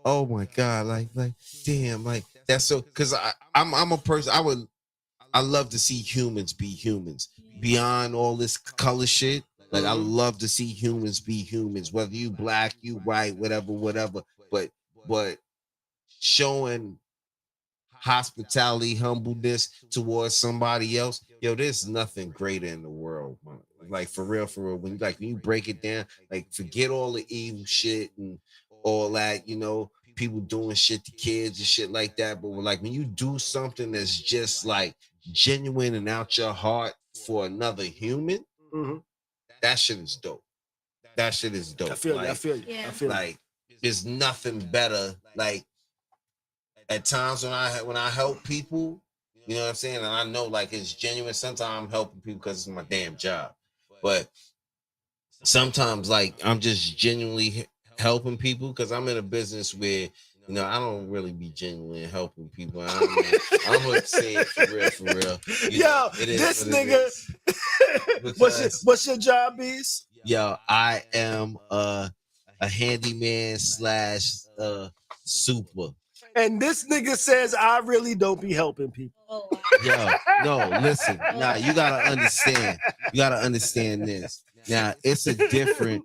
oh my god, like damn, like that's so. Because I'm a person. I love to see humans be humans beyond all this color shit. Like I love to see humans be humans, whether you black, you white, whatever. But showing hospitality, humbleness towards somebody else, yo, there's nothing greater in the world, man. Like for real, when you break it down, like forget all the evil shit and all that, people doing shit to kids and shit like that. But like when you do something that's just like genuine and out your heart for another human, that shit is dope. That shit is dope. I feel you. Yeah. I feel like there's nothing better. Like at times when I help people, you know what I'm saying, and I know like it's genuine. Sometimes I'm helping people because it's my damn job, but sometimes like I'm just genuinely helping people because I'm in a business where I don't really be genuinely helping people. I'm gonna say it for real. This nigga. What's your job, Bees? Yo, I am a handyman / super. And this nigga says I really don't be helping people. Oh, Yo, no, listen. Nah, you gotta understand. You gotta understand this. Now, it's a different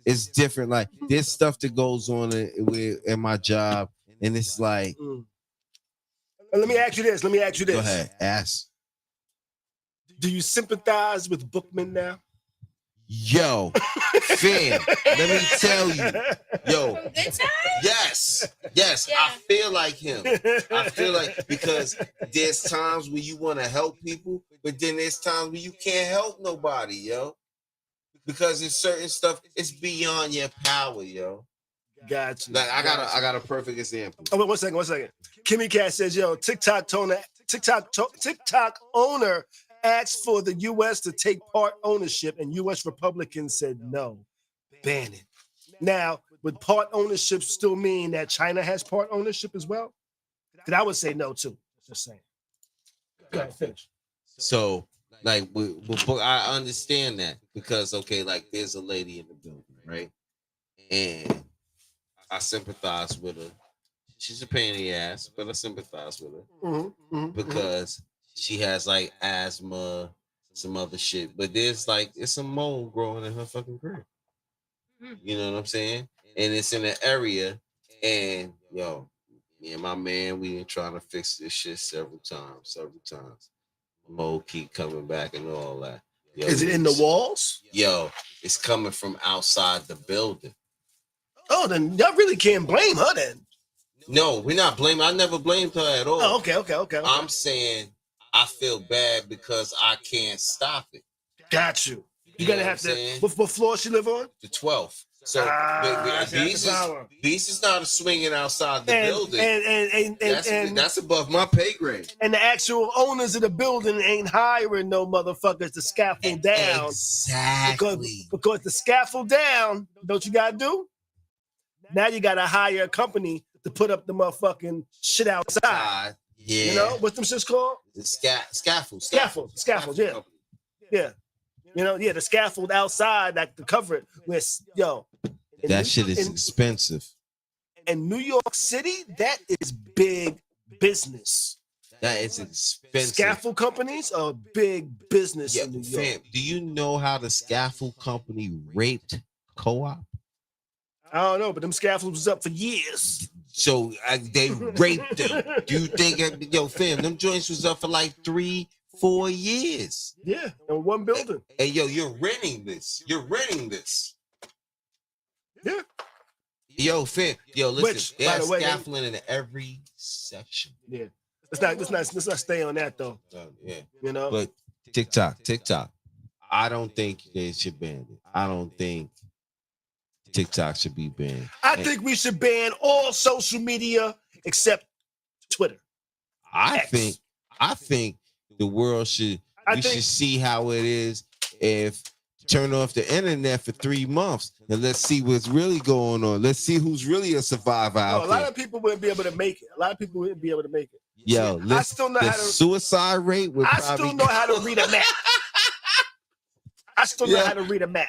it's different. Like there's stuff that goes on in my job, and it's like, Let me ask you this. go ahead, ask. Do you sympathize with Bookman now? Yo, fam, let me tell you, yo, From Good Time? yes, Yeah. I feel like him. I feel like because there's times when you want to help people, but then there's times when you can't help nobody, yo. Because it's certain stuff, it's beyond your power, yo. Gotcha. Like I got a perfect example. Oh, wait, 1 second. Kimmy Cat says, yo, TikTok owner asked for the U.S. to take part ownership, and U.S. Republicans said no. Ban it. Now, would part ownership still mean that China has part ownership as well? Because I would say no, too. Just saying. Go ahead, finish. So, like, I understand that because, okay, like, there's a lady in the building, right? And I sympathize with her. She's a pain in the ass, but I sympathize with her because she has like asthma, some other shit. But there's like it's some mold growing in her fucking crib. You know what I'm saying? And it's in an area. And yo, me and my man, we been trying to fix this shit several times. Mold keep coming back and all that. Yo, Is it in the walls? Yo, it's coming from outside the building. Oh, then y'all really can't blame her then. No, we're not blaming. I never blamed her at all. Oh, okay. I'm saying I feel bad because I can't stop it. Got you. You know gotta have to. What floor she live on? The 12th. So Beast is not swinging outside the building. And that's above my pay grade. And the actual owners of the building ain't hiring no motherfuckers to scaffold down. Exactly. Because the scaffold down, don't you gotta do? Now you gotta hire a company to put up the motherfucking shit outside. Yeah. You know what's them shit's called? The scaffold. Scaffold. Yeah. Yeah. You know, the scaffold outside like to cover it. That shit is expensive. In New York City, that is big business. That is expensive. Scaffold companies are big business in New York. Fam, do you know how the scaffold company raped Co-op? I don't know, but them scaffolds was up for years. So they raped them. Do you think, fam, them joints was up for like 3-4 years? Yeah, in one building. Hey, yo, you're renting this. Yeah. Yo, fam, listen. They have scaffolding in every section. Yeah. Let's not stay on that though. Yeah. You know. But TikTok. I don't think they should ban it. I don't think TikTok should be banned. I think we should ban all social media except Twitter. I think the world should see how it is if turn off the internet for 3 months and let's see what's really going on. Let's see who's really a survivor out there. A lot of people wouldn't be able to make it. Yo, I still know how to suicide rate would still know how to read a map.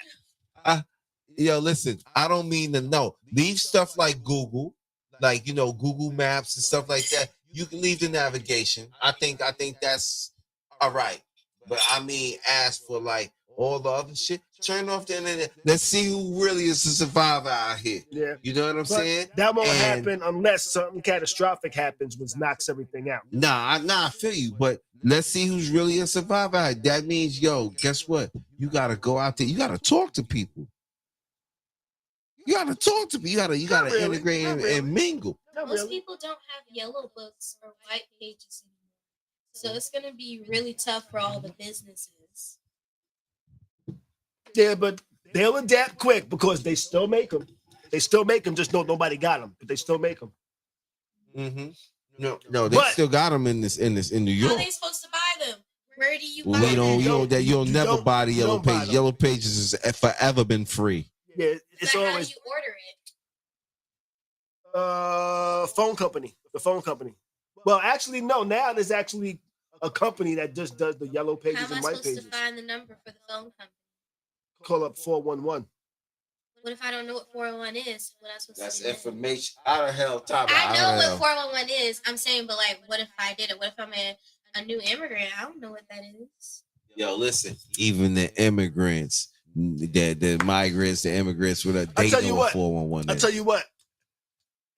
Yo, listen, I don't mean to know. Leave stuff like Google, Google Maps and stuff like that. You can leave the navigation. I think that's all right. But I mean, as for like all the other shit, turn off the internet. Let's see who really is a survivor out here. Yeah. You know what I'm saying? That won't happen unless something catastrophic happens, which knocks everything out. Nah, I feel you, but let's see who's really a survivor. That means, guess what? You gotta go out there. You gotta talk to people. You gotta really, integrate and mingle. Most people don't have yellow books or white pages anymore. So it's gonna be really tough for all the businesses. Yeah, but they'll adapt quick because they still make them. Just nobody got them, but they still make them. Mm-hmm. No, they still got them in New York. How are they supposed to buy them? Where do you buy them? You'll never buy the Yellow Pages. Yellow Pages has forever been free. Yeah, it's so always. How do you order it? Phone company. The phone company. Well, actually, no. Now there's actually a company that just does the Yellow Pages and White Pages. How am I supposed to find the number for the phone company? Call up 411. What if I don't know what 411 is? What am I supposed to do? That's information. How the hell, Top? I know what 411 is. I'm saying, but like, what if I did it? What if I'm a new immigrant? I don't know what that is. Yo, listen. Even the immigrants the migrants, the immigrants would have I tell dating you on what. 411. I tell you what.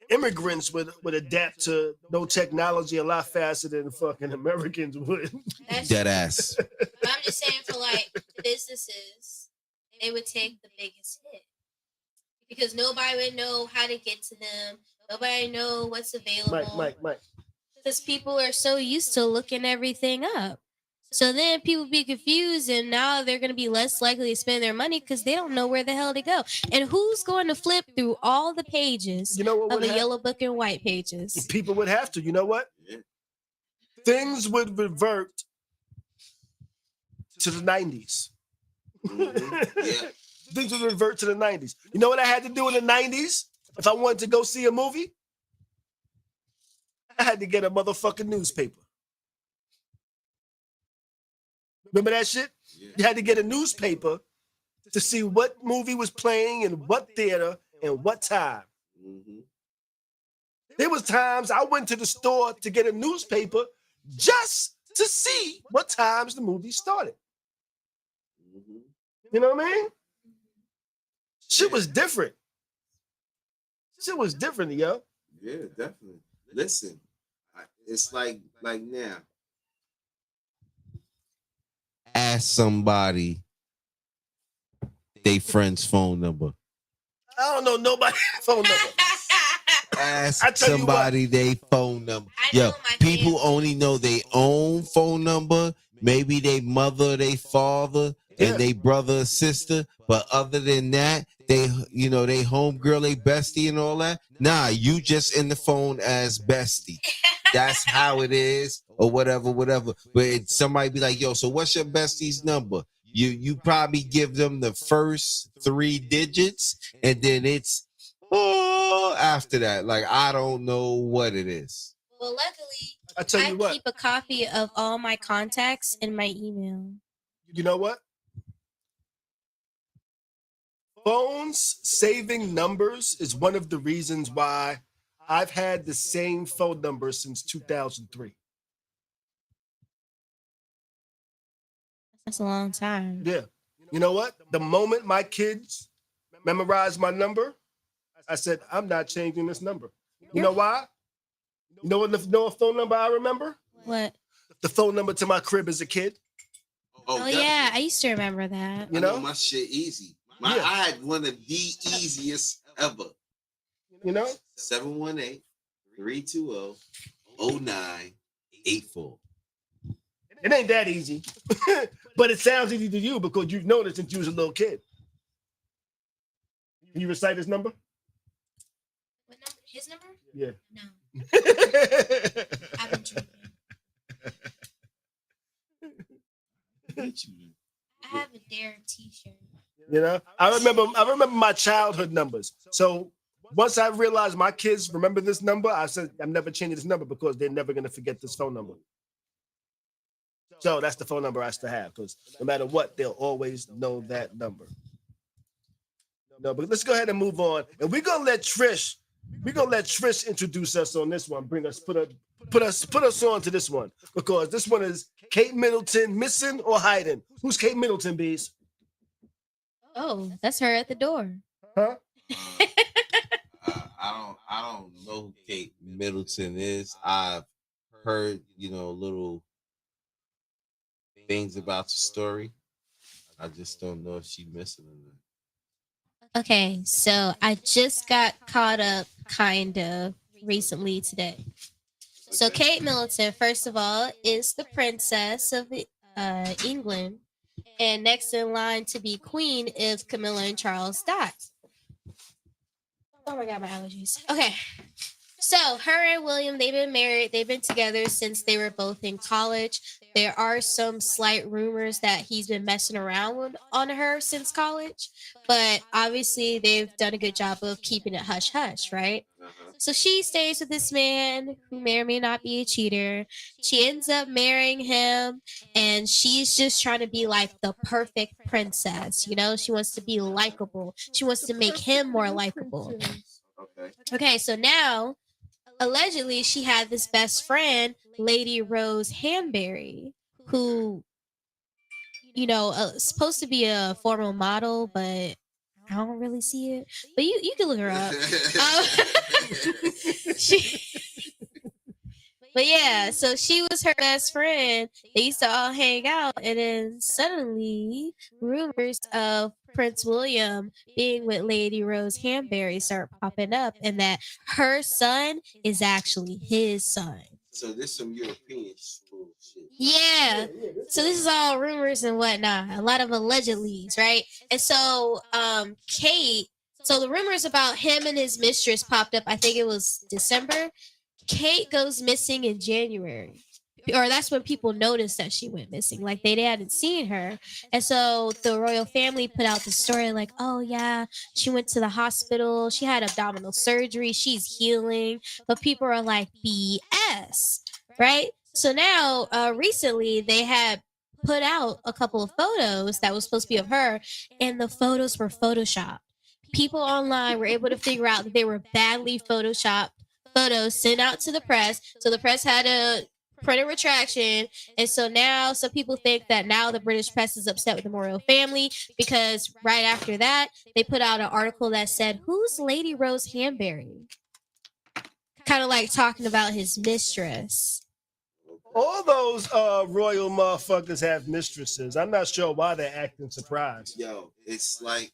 Immigrants would adapt to no technology a lot faster than fucking Americans would. That's Dead true. ass. But I'm just saying for like businesses, they would take the biggest hit because nobody would know how to get to them. Nobody would know what's available. Mike. Because people are so used to looking everything up. So then people be confused, and now they're going to be less likely to spend their money because they don't know where the hell to go. And who's going to flip through all the pages You know what of would a yellow book and white pages? People would have to. You know what? Things would revert to the 90s. Yeah. Things would revert to the 90s. You know what I had to do in the 90s if I wanted to go see a movie? I had to get a motherfucking newspaper. Remember that shit? Yeah. You had to get a newspaper to see what movie was playing in what theater and what time. Mhm. There was times I went to the store to get a newspaper just to see what times the movie started. Mhm. You know what I mean? Shit was different. Shit was different, yo. Yeah, definitely. Listen, it's like now. Ask somebody they friend's phone number. I don't know nobody's phone number. Ask I tell you somebody they phone number. I know Yo, my people family. only know their own phone number, maybe they mother, they father, Yeah. and they brother or sister. But other than that, they they homegirl, they bestie and all that. Nah, you just in the phone as bestie. That's how it is, or whatever. But somebody be like, yo, so what's your bestie's number? You probably give them the first 3 digits, and then it's after that. Like, I don't know what it is. Well, luckily, I tell you what. keep a copy of all my contacts in my email. You know what? Phones saving numbers is one of the reasons why I've had the same phone number since 2003. That's a long time. Yeah. You know what? The moment my kids memorized my number, I said, I'm not changing this number. You know why? You know what phone number I remember? What? The phone number to my crib as a kid. Oh yeah, I used to remember that. You know? My shit easy. Yeah. I had one of the easiest ever. You know? 718-320-0984. It ain't that easy. But it sounds easy to you because you've known it since you was a little kid. Can you recite his number? What number? His number? Yeah. No. I've been drinking. I have a Dare t-shirt. You know, I remember my childhood numbers. So once I realized my kids remember this number, I said I'm never changing this number because they're never gonna forget this phone number. So that's the phone number I still have because no matter what, they'll always know that number. No, but let's go ahead and move on, and we're gonna let Trish introduce us on this one. Put us on to this one because this one is Kate Middleton missing or hiding. Who's Kate Middleton, Bees? Oh, that's her at the door. Huh? I don't know who Kate Middleton is. I've heard, little things about the story. I just don't know if she's missing or not. Okay, so I just got caught up kind of recently today. So Kate Middleton, first of all, is the princess of England. And next in line to be queen if Camilla and Charles died. Oh my God, my allergies. Okay. So her and William, they've been married. They've been together since they were both in college. There are some slight rumors that he's been messing around on her since college. But obviously they've done a good job of keeping it hush-hush, right? So she stays with this man who may or may not be a cheater. She ends up marrying him, and she's just trying to be like the perfect princess. You know, she wants to be likable. She wants to make him more likable. Okay, so now, allegedly, she had this best friend, Lady Rose Hanbury, who, supposed to be a formal model, but I don't really see it. But you can look her up. She, but yeah, so she was her best friend. They used to all hang out, and then suddenly rumors of Prince William being with Lady Rose Hanbury start popping up, and that her son is actually his son. So this some European shit. Yeah. So this is all rumors and whatnot. A lot of allegedlys, right? And so Kate, so the rumors about him and his mistress popped up, I think it was December. Kate goes missing in January. Or that's when people noticed that she went missing. Like they hadn't seen her. And so the royal family put out the story like, oh yeah, she went to the hospital. She had abdominal surgery. She's healing. But people are like, BS, right? So now, recently, they had put out a couple of photos that was supposed to be of her, and the photos were photoshopped. People online were able to figure out that they were badly photoshopped photos sent out to the press. So the press had to print a retraction. And so now some people think that now the British press is upset with the royal family because right after that, they put out an article that said, who's Lady Rose Hanbury? Kind of like talking about his mistress. All those royal motherfuckers have mistresses. I'm not sure why they're acting surprised. Yo, it's like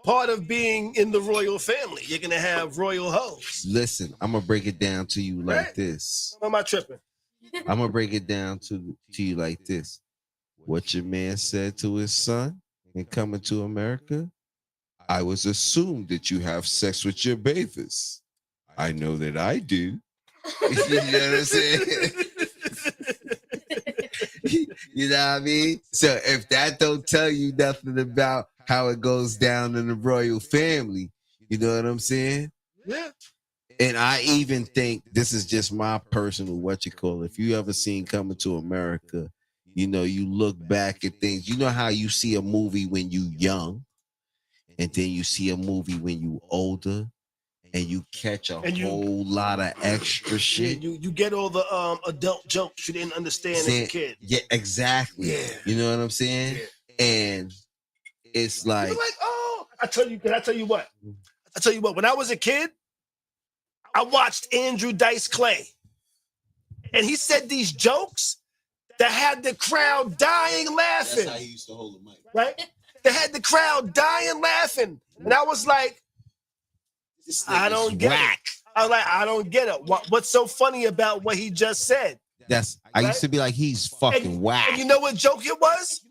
part of being in the royal family. You're gonna have royal hoes. Listen, I'm gonna break it down to you like Right. this. Am I tripping? I'm gonna break it down to you like this. What your man said to his son in coming to America, I was assumed that you have sex with your bathers. I know that I do. You know what I'm saying? You know what I mean? So if that don't tell you nothing about how it goes down in the royal family, you know what I'm saying? Yeah. And I even think this is just my personal if you ever seen Coming to America, you know, you look back at things. You know how you see a movie when you young, and then you see a movie when you older, and you catch a whole lot of extra shit. Yeah, you get all the adult jokes you didn't understand as a kid. Yeah, exactly. Yeah. You know what I'm saying? Yeah. And it's like, You're like, oh, I tell you what. When I was a kid, I watched Andrew Dice Clay. And he said these jokes that had the crowd dying laughing. that's how he used to hold the mic. Right? They had the crowd dying laughing. And I was like, I don't get it. I was like, I don't get it. What's so funny about what he just said? I used to be like, he's fucking whack. And you know what joke it was?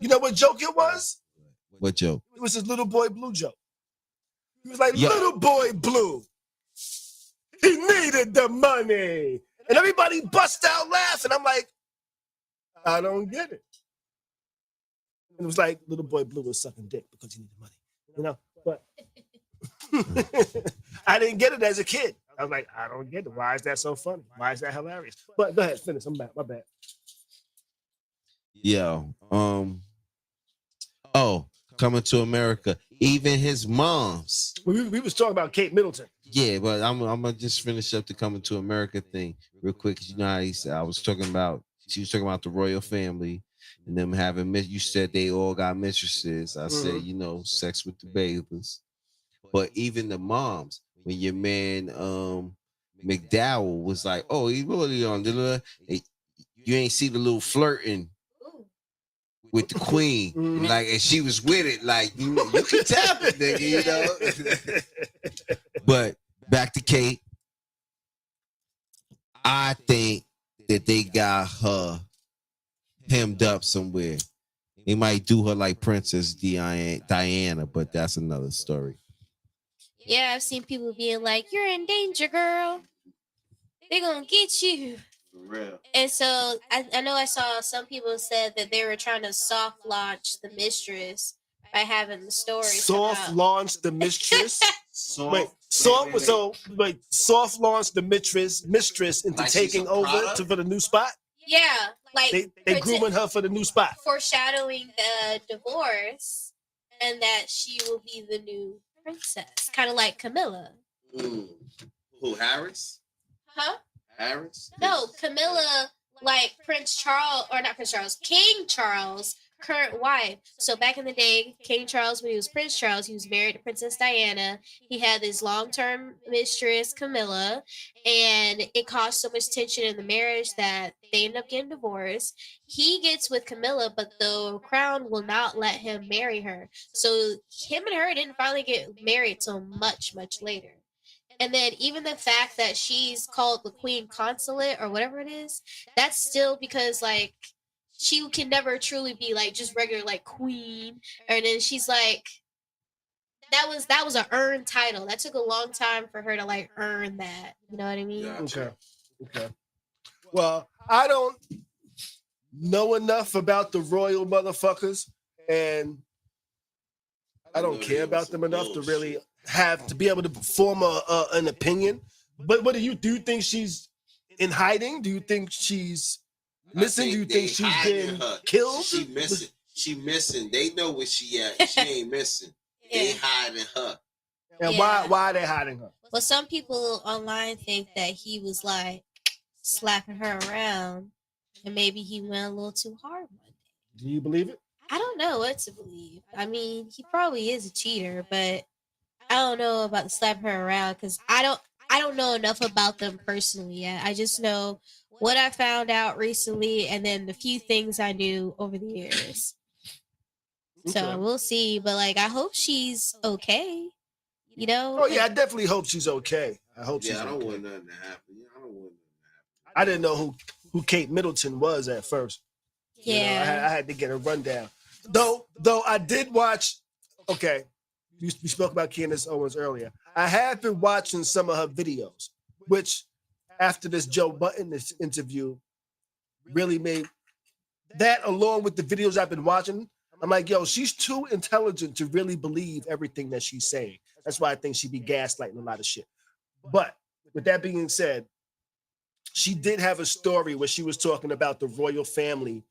What joke? It was his Little Boy Blue joke. He was like, Little Boy Blue. He needed the money. And everybody bust out laughing. I'm like, I don't get it. And it was like Little Boy Blue was sucking dick because he needed money. You know, but I didn't get it as a kid. I was like, I don't get it. Why is that so funny? Why is that hilarious? But go ahead, finish. I'm back. My bad. Yo, Coming to America. Even his mom's. We was talking about Kate Middleton. Yeah, but I'm gonna just finish up the Coming to America thing real quick. You know how she was talking about the royal family and them having you said they all got mistresses. I said, you know, sex with the bathers. But even the moms, when your man McDowell was like, oh, he really on you ain't see the little flirting with the queen, like, and she was with it, like, you can tap it, nigga, you know. But back to Kate, I think that they got her hemmed up somewhere. They might do her like Princess Diana, but that's another story. Yeah, I've seen people being like, you're in danger, girl. They're going to get you. For real. And so I know I saw some people said that they were trying to soft launch the mistress by having the story. Soft launch the mistress? Soft launch the mistress into like taking over for the new spot? Yeah. Like they grooming her for the new spot. Foreshadowing the divorce and that she will be the new princess. Kind of like Camilla. Who, Harris? Huh? Harris? No, Camilla, like King Charles current wife. So back in the day, King Charles, when he was Prince Charles, he was married to Princess Diana. He had this long-term mistress, Camilla, and it caused so much tension in the marriage that they end up getting divorced. He gets with Camilla, but the crown will not let him marry her. So him and her didn't finally get married till much, much later. And then even the fact that she's called the queen consulate or whatever it is, that's still because like she can never truly be like just regular like queen. And then she's like that was a earned title. That took a long time for her to like earn that. You know what I mean? Okay. Okay. Well, I don't know enough about the royal motherfuckers, and I don't care about them enough to really have to be able to form an opinion. But what do you think she's in hiding? Do you think she's missing? Do you think she's been killed? She missing. She missing. They know where she at. She ain't missing. They hiding her. And why are they hiding her? Well, some people online think that he was like slapping her around, and maybe he went a little too hard one day. Do you believe it? I don't know what to believe. I mean, he probably is a cheater, but I don't know about the slap her around because I don't know enough about them personally yet. I just know what I found out recently, and then the few things I knew over the years. Okay. So we'll see. But like, I hope she's okay. You know? Oh yeah, I definitely hope she's okay. I hope she's okay. I don't want nothing to happen. I don't want nothing to happen. I didn't know who Kate Middleton was at first. Yeah. You know, I had to get a rundown. Though I did watch. Okay, we spoke about Candace Owens earlier. I have been watching some of her videos, which after this Joe Budden interview really made that, along with the videos I've been watching. I'm like, yo, she's too intelligent to really believe everything that she's saying. That's why I think she'd be gaslighting a lot of shit. But with that being said, she did have a story where she was talking about the royal family,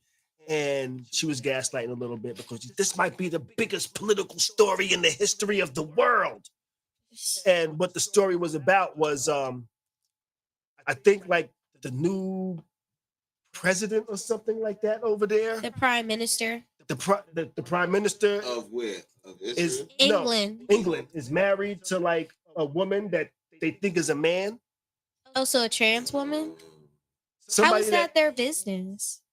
and she was gaslighting a little bit because this might be the biggest political story in the history of the world. And what the story was about was, I think like the new president or something like that over there. The prime minister. The prime minister Of where? Of Israel? Is England. No, England is married to like a woman that they think is a man. Oh, so a trans woman? Somebody How is that their business?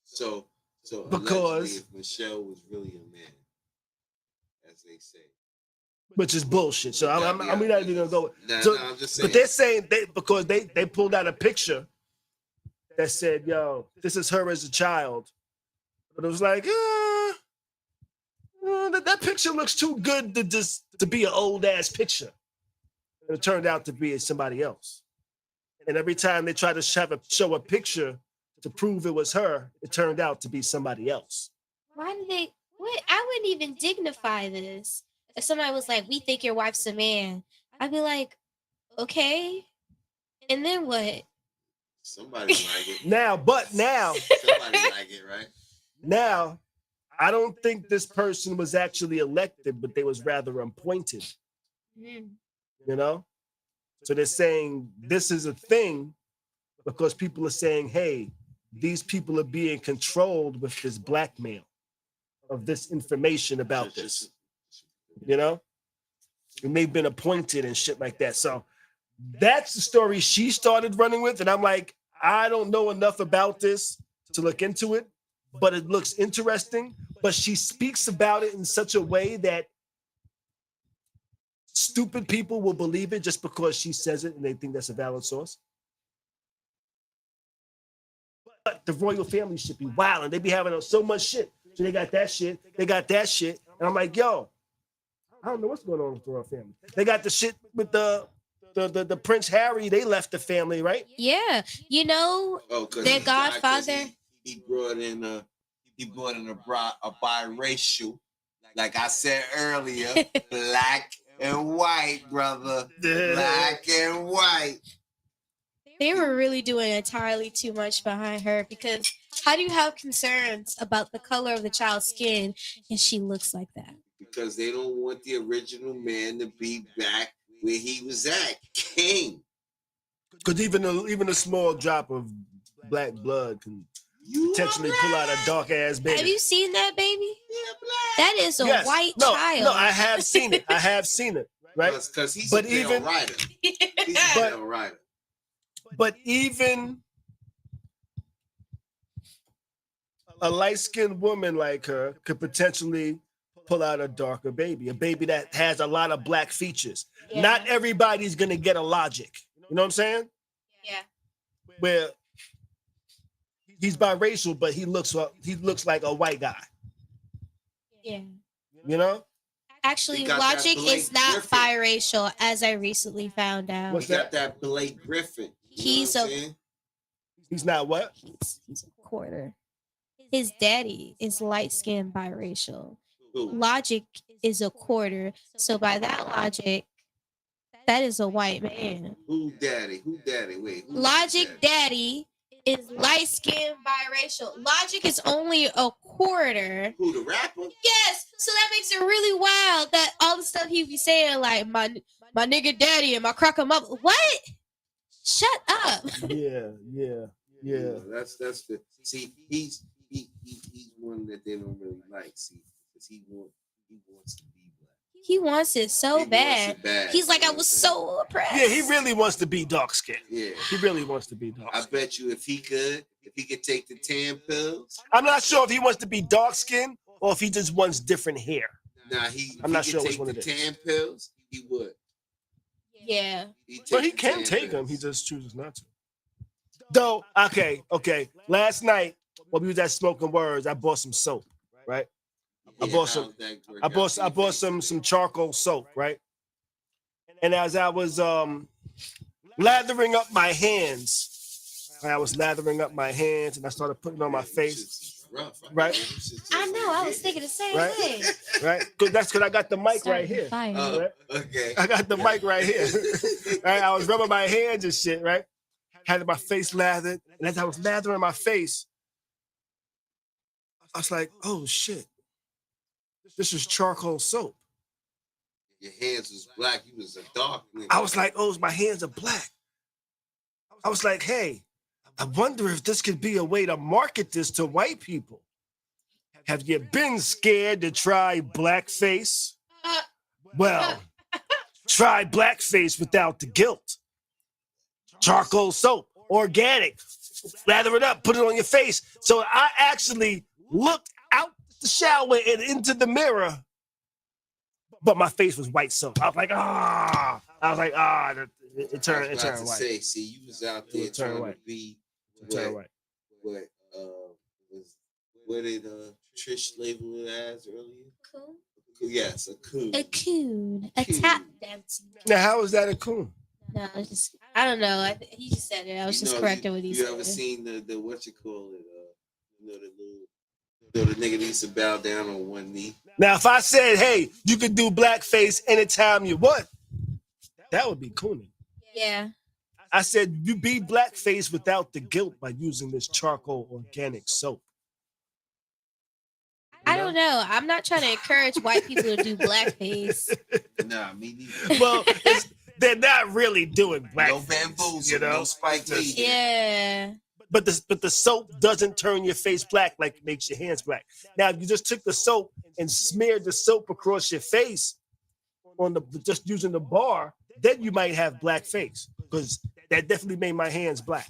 So Because- if Michelle was really a man, as they say. which is bullshit. So I'm not even gonna go. So, I'm just saying. but they're saying because they pulled out a picture that said, "Yo, this is her as a child," but it was like, that picture looks too good to be an old ass picture. And it turned out to be somebody else. And every time they try to show a picture to prove it was her, it turned out to be somebody else. Why did they? What? I wouldn't even dignify this. If somebody was like, "We think your wife's a man," I'd be like, "Okay," and then what? Somebody like it. Now, Somebody like it, right? Now, I don't think this person was actually elected, but they was rather appointed. Mm. You know? So they're saying this is a thing because people are saying, hey, these people are being controlled with this blackmail of this information about this. You know? And they've been appointed and shit like that. So that's the story she started running with. And I'm like, I don't know enough about this to look into it, but it looks interesting. But she speaks about it in such a way that stupid people will believe it just because she says it and they think that's a valid source. But the royal family should be wild and they be having so much shit. So they got that shit, they got that shit. And I'm like, yo, I don't know what's going on with the royal family. They got the shit with the Prince Harry, they left the family, right? Yeah, you know, their godfather. He brought in a biracial, like I said earlier, black and white, brother, black and white. They were really doing entirely too much behind her because how do you have concerns about the color of the child's skin and she looks like that? Because they don't want the original man to be back where he was at, king. Because even a small drop of black blood can potentially pull out a dark ass baby. Have you seen that baby? Yeah, black. That is a Yes. white No, child. no, I have seen it. I have seen it. Right? Because he's But a male even- writer. He's a But- male writer. But even a light-skinned woman like her could potentially pull out a darker baby, a baby that has a lot of black features. Yeah. Not everybody's gonna get a logic. You know what I'm saying? Yeah. Where he's biracial, but he looks like a white guy. Yeah. You know? Actually, He got that Logic Blake is not Griffin. biracial, as I recently found out. What's He got that Blake Griffin. You He's know what a- I'm saying? He's not what? He's a quarter. His daddy is light skinned biracial. Who? Logic is a quarter. So by that logic, that is a white man. Who daddy? Who daddy? Wait. who's Logic daddy is light skinned biracial. Logic is only a quarter. Who, the rapper? Yes, so that makes it really wild that all the stuff he be saying, like my nigga daddy and my crack him up. What? Shut up. Yeah. That's the see. He's one that they don't really like. See, because he wants to be black. He wants it so He wants bad. it bad. He's like, You I know was what I'm saying? so oppressed. Yeah, he really wants to be dark skinned. Yeah. He really wants to be dark I skinned. bet you if he could take the tan pills. I'm not sure if he wants to be dark skinned or if he just wants different hair. Nah, I'm not could sure which take one the it is. tan pills. He would. Yeah. Well, he the can tan take them. pills. He just chooses not to. Though, okay. Last night when we was at Smoking Words, I bought some soap, right? I bought some- how's that work I out bought for I you? bought some charcoal soap, right? And as I was lathering up my hands, and I started putting it on my face, It's rough, Right. I know. I was thinking the same Right. thing. right? Because I got the mic Starting right here. fire. Right? Okay. I got the mic right here. Right? I was rubbing my hands and shit, right? Had my face lathered. And as I was lathering my face, I was like, oh shit. This is charcoal soap. Your hands was black. You was a dark nigga. I was like, oh, my hands are black. I was like, hey, I wonder if this could be a way to market this to white people. Have you been scared to try blackface? Well, try blackface without the guilt. Charcoal soap, organic. Lather it up, put it on your face. So I actually looked out the shower and into the mirror, but my face was white soap. I was like, it turned I was about to white. say, see, you was out there It turned trying white. to be It turned white. what did Trish label it as earlier? Cool. Yes, a coon. A coon. A Coon. tap dancing. Now, how is that a coon? No, it's just I don't know. He just said it. I was just correcting what he you said. ever seen the what you call it? The nigga needs to bow down on one knee. Now, if I said, hey, you can do blackface anytime you want, that would be cooning. Yeah. I said, you be blackface without the guilt by using this charcoal organic soap. I don't know. I'm not trying to encourage white people to do blackface. Nah, me neither. Well, they're not really doing blackface. No bamboozle, you know? no Spike Lee. Yeah. But the soap doesn't turn your face black like it makes your hands black. Now, if you just took the soap and smeared the soap across your face on just using the bar, then you might have black face because that definitely made my hands black.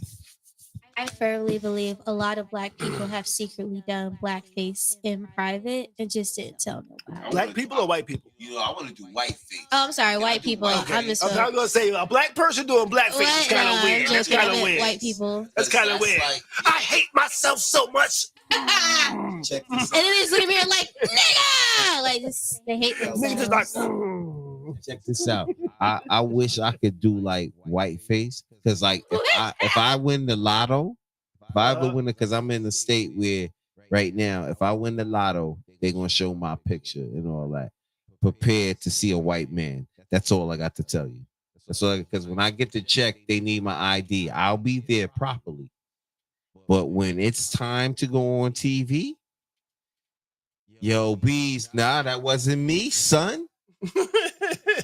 I firmly believe a lot of black people have secretly done blackface in private and just didn't tell nobody. Black people or white people? You know, I want to do white face. Oh, I'm sorry, Yeah, I white do people. white I'm face. just I'm gonna say a black person doing blackface is kind of weird. That's kind of weird. White people. That's kind of weird. Like, I hate myself so much. And check this then they just look at me and like, nigga! Like, this, they hate Niggas themselves. just like. Check this out. I wish I could do like white face because like if I win the lotto, if I ever win it, because I'm in the state where right now, if I win the lotto, they're gonna show my picture and all that. Prepared to see a white man. That's all I got to tell you. So because when I get the check, they need my ID. I'll be there properly. But when it's time to go on TV, yo, bees, nah, that wasn't me, son.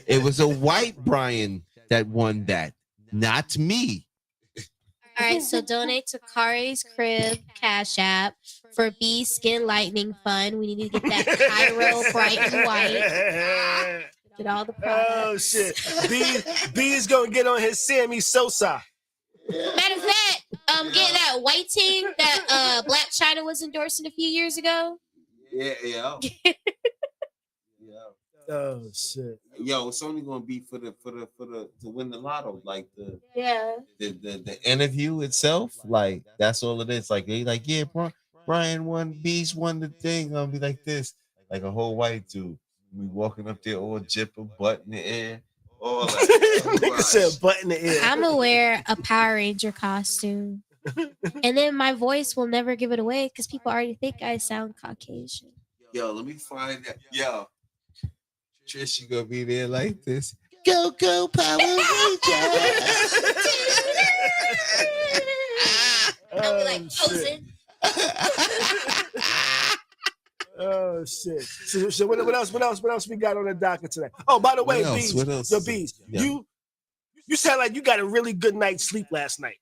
It was a white Brian that won that, not me. All right, so donate to Khary's Crib Cash App for B Skin Lightening Fund. We need to get that pyro bright and white. Get all the Oh products. shit. B is gonna get on his Sammy Sosa. Matter of fact, get that whiting that Black China was endorsing a few years ago. Yeah. Oh shit. Yo, it's only gonna be for the to win the lotto, like the Yeah. the interview itself, like that's all it is. Like they like, yeah, Brian won, Beast won the thing. I'll be like this, like a whole white dude. We walking up there, all jipper, butt in the air, all that. Nigga said butt in the air. I'm gonna wear a Power Ranger costume, and then my voice will never give it away because people already think I sound Caucasian. Yo, let me find that. Yo, Trish, you gonna be there like this? Go Power Ranger! I'll be like posing. Oh shit! So what else we got on the docket today? Oh, by the way, Bees, the Bees, Yeah. you sound like you got a really good night's sleep last night.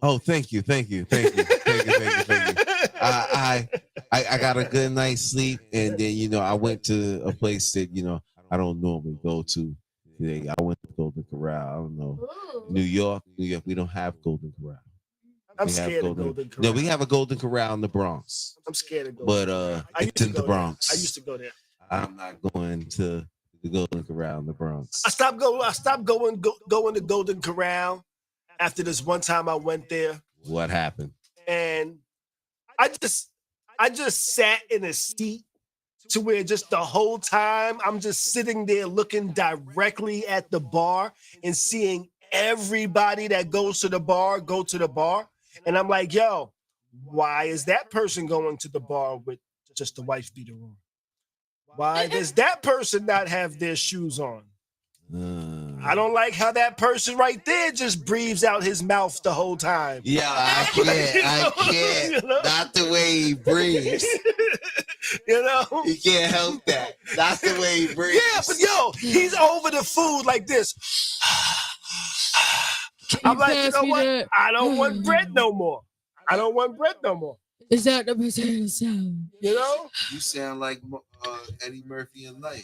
Oh, thank you. I got a good night's sleep, and then I went to a place that I don't normally go to. Today I went to Golden Corral. I don't know. Ooh. New York, we don't have Golden Corral. I'm scared of Golden Corral. No, we have a Golden Corral in the Bronx. I'm scared of Golden But I used it's to in the go Bronx. there. I used to go there. I'm not going to the Golden Corral in the Bronx. I stopped going to Golden Corral after this one time I went there, What happened? and I just sat in a seat to where just the whole time I'm just sitting there looking directly at the bar and seeing everybody that goes to the bar go to the bar. And I'm like, yo, why is that person going to the bar with just the wife beater on? Why does that person not have their shoes on? I don't like how that person right there just breathes out his mouth the whole time. Yeah, I can't. You know? Not the way he breathes. You know? You can't help that. Not the way he breathes. Yeah, but yo, he's over the food like this. I'm like, you know what? I don't want bread no more. I don't want bread no more. Is that the potato salad? You know? You sound like Eddie Murphy in Life.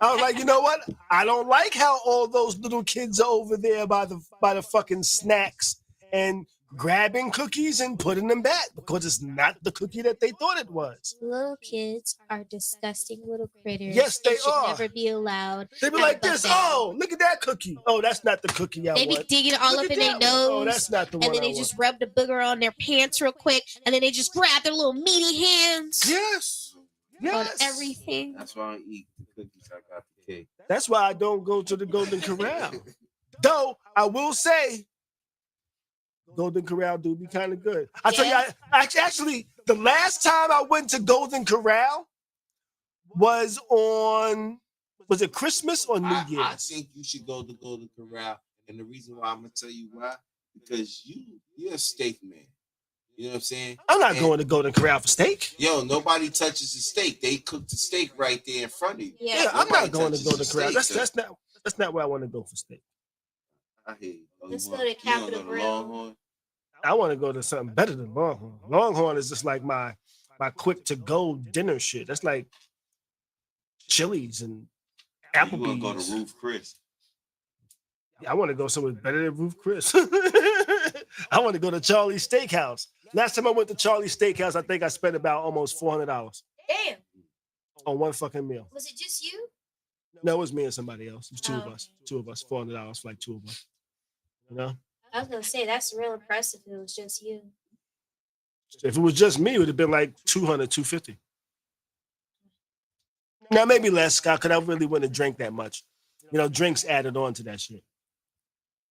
I was like, you know what? I don't like how all those little kids are over there by the fucking snacks and grabbing cookies and putting them back because it's not the cookie that they thought it was. Little kids are disgusting little critters. Yes, they should are. never be allowed. They be at a like this. buffet. Oh, look at that cookie. Oh, that's not the cookie I They be want. digging all Look up at in their that one. nose. Oh, that's not the one and then I they want. just rub the booger on their pants real quick, and then they just grab their little meaty hands Yes. on Yes. everything. That's why I eat the cookies. I got the cake. That's why I don't go to the Golden Corral. Though I will say, Golden Corral do be kind of good. I tell you, actually, the last time I went to Golden Corral was it Christmas or New I Year's? think you should go to Golden Corral, and the reason why I'm gonna tell you why, because you're a steak man. You know what I'm saying? I'm not going to Golden Corral for steak. Yo, nobody touches the steak. They cook the steak right there in front of you. Yeah, I'm not Nobody going to touches Golden the Corral. steak, That's not where I want to go for steak. I hear you. Oh, Let's you go want- to you wanna Capitol go Grill. Longhorn? I want to go to something better than Longhorn. Longhorn is just like my quick to go dinner shit. That's like Chili's and You want to go Applebee's. to Roof Chris? I want to go somewhere better than Roof Chris. I want to go to Charlie's Steakhouse. Last time I went to Charlie's Steakhouse, I think I spent about almost $400 Damn. on one fucking meal. Was it just you? No, it was me and somebody else. It was two of Oh. us. Two of us. $400 for like two of us. You know? I was gonna say that's real impressive. If it was just you. If it was just me, it would have been like 200, 250. Now maybe less, Scott, because I really wouldn't drink that much. You know, drinks added on to that shit.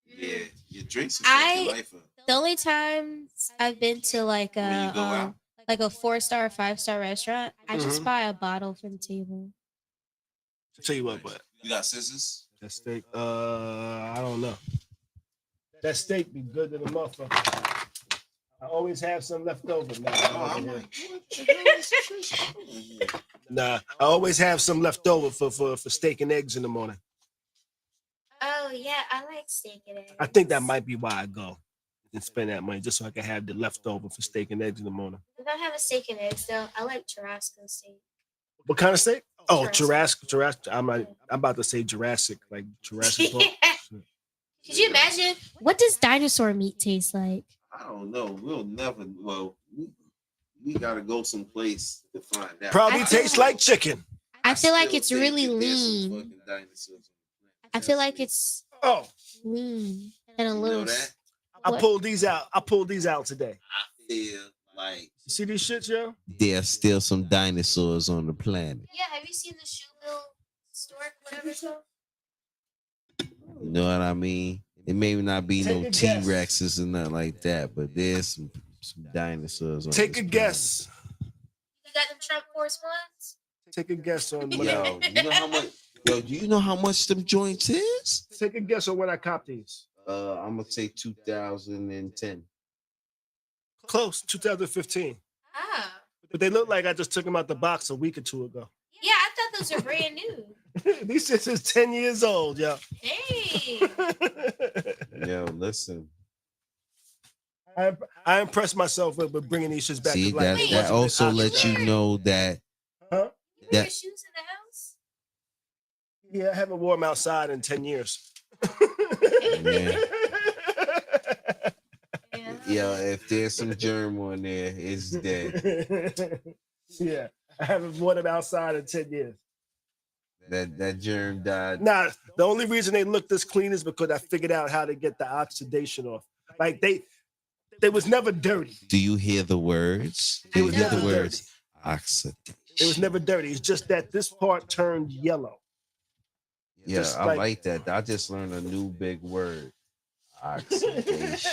Yeah, your drinks are I- your life up. The only times I've been to like When you go out? a 4-star, 5-star restaurant, I just Mhm. buy a bottle for the table. Tell you what, but You got scissors? that steak, I don't know. That steak be good to the motherfucker. I always have some left over, man. Oh, I'm like, what the hell is Trish doing here? Nah, I always have some left over for steak and eggs in the morning. Oh yeah, I like steak and eggs. I think that might be why I go. and spend that money just so I can have the leftover for steak and eggs in the morning. If I have a steak and eggs, though, I like Tarasco steak. What kind of steak? Oh, Jurassic. Jurassic. I'm about to say Jurassic, like Jurassic Park. Could you imagine? What does dinosaur meat taste like? I don't know. We'll never. Well, we gotta go someplace to find out. Probably I feel tastes like- like chicken. I feel like still it's think really that there's some lean. fucking dinosaurs. I feel like it's Oh, lean and a You know little. that? I What? pulled these out. I pulled these out today. I feel like You see these shits, yo? there's still some dinosaurs on the planet. Yeah, have you seen the Shoeville stork, whatever it's called? You know what I mean? It may not be Take no a T guess. Rexes and nothing like that, but there's some dinosaurs. On Take this a planet. guess. You got them Trump Force Ones? Take a guess on what Yo, you know how much? Yo, do you know how much them joints is? Take a guess on when I copped these. I'm gonna say 2010. Close, 2015. Ah. But they look like I just took them out the box a week or two ago. Yeah, I thought those were brand new. These shits is 10 years old, yo. Hey. Yo, listen. I impressed myself with bringing these shits back See to life. that? That also lets you know that Huh? You wear That- shoes in the house? Yeah, I haven't worn them outside in 10 years. Yeah. Yeah. Yo, if there's some germ on there, it's dead. Yeah, I haven't worn them outside in 10 years. That germ died. Nah, the only reason they look this clean is because I figured out how to get the oxidation off. Like they was never dirty. Do you hear the words? Do It you was hear never the dirty. words? Oxidation. It was never dirty. It's just that this part turned yellow. Yeah, just I like- like that. I just learned a new big word. Oxidation.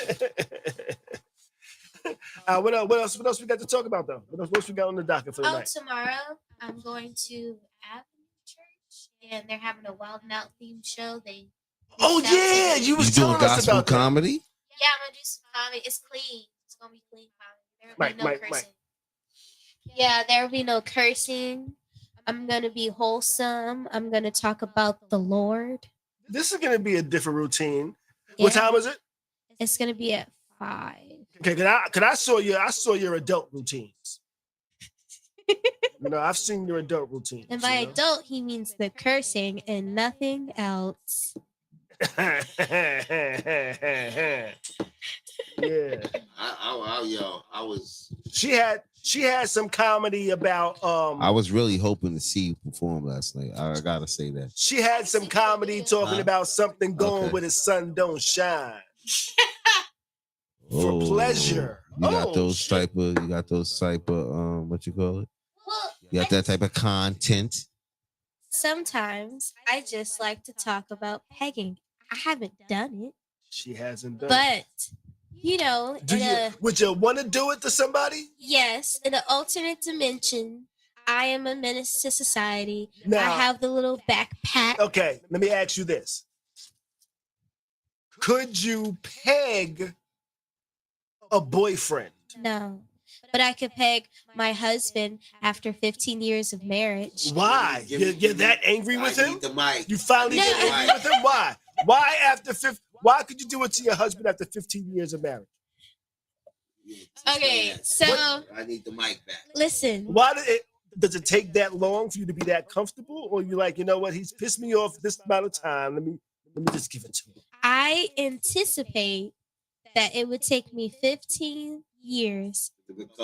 What else? What else we got to talk about though? What else we got on the docket for Oh, tonight? tomorrow I'm going to Avenue Church and they're having a Wild and Out themed show. Oh yeah, you You was doing telling us gospel about that. comedy? Yeah, I'm gonna do some comedy. It's clean. It's gonna be clean comedy. There will be no Mike. cursing. Yeah, there will be no cursing. I'm gonna be wholesome. I'm gonna talk about the Lord. This is gonna be a different routine. What Yeah. time is it? It's gonna be at 5. Okay, cause I saw your adult routines. You know, I've seen your adult routines. And by you know? adult, he means the cursing and nothing else. Yeah. I was She had some comedy about I was really hoping to see you perform last night. I gotta say that. she had some comedy talking Huh? about something going Okay. where the sun don't shine. For pleasure. You got Oh, those shit. type of what you call it? Well, You got that type of content. Mm. sometimes I just like to talk about pegging. I haven't done it, She hasn't done it. but you know, Would you want to do it to somebody? yes, in an alternate dimension, I am a menace to society. I Now, have the little backpack. okay, let me ask you this. Could you peg a boyfriend? No, but I could peg my husband after 15 years of marriage. Why? You're that angry with him? The mic. You finally No. get angry with him? Why? Why could you do it to your husband after 15 years of marriage? Okay, so I need the mic back. listen. Why does it take that long for you to be that comfortable? Or you like, you know what, he's pissed me off this amount of time. Let me just give it to him. I anticipate that it would take me 15 years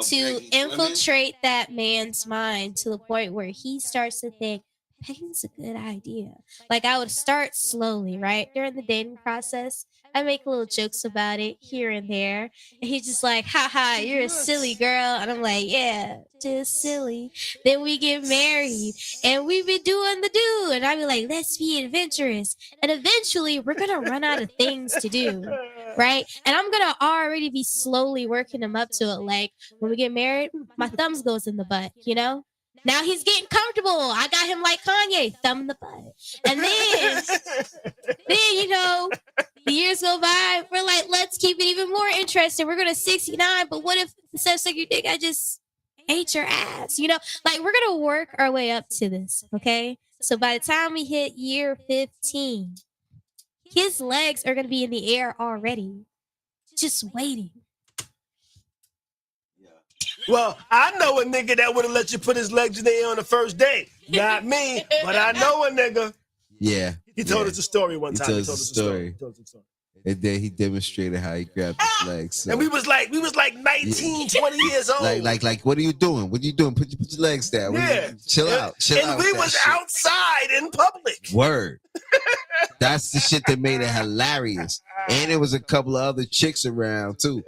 to infiltrate that man's mind to the point where he starts to think, pegging's a good idea. Like I would start slowly, right? During the dating process, I make little jokes about it here and there. And he's just like, haha, you're a silly girl. And I'm like, yeah, just silly. Then we get married and we've been doing the do. And I'd be like, let's be adventurous. And eventually we're going to run out of things to do. Right. And I'm going to already be slowly working him up to it. Like when we get married, my thumbs goes in the butt, you know? Now he's getting comfortable. I got him like Kanye, thumb in the butt. And then, you know, the years go by. We're like, let's keep it even more interesting. We're going to 69. But what if instead of suck your dick, I just ate your ass? You know, like we're going to work our way up to this. Okay. So by the time we hit year 15, his legs are going to be in the air already. just waiting. Well, I know a nigga that would have let you put his legs in the air on the first date. Not me, but I know a nigga. Yeah. He told us a story one time. He told us a story. And then he demonstrated how he grabbed his legs. So. And we was like 19, 20 years old. Like, what are you doing? What are you doing? Put your legs down. Yeah. Chill out. And we was outside in public. Word. That's the shit that made it hilarious. And there was a couple of other chicks around too.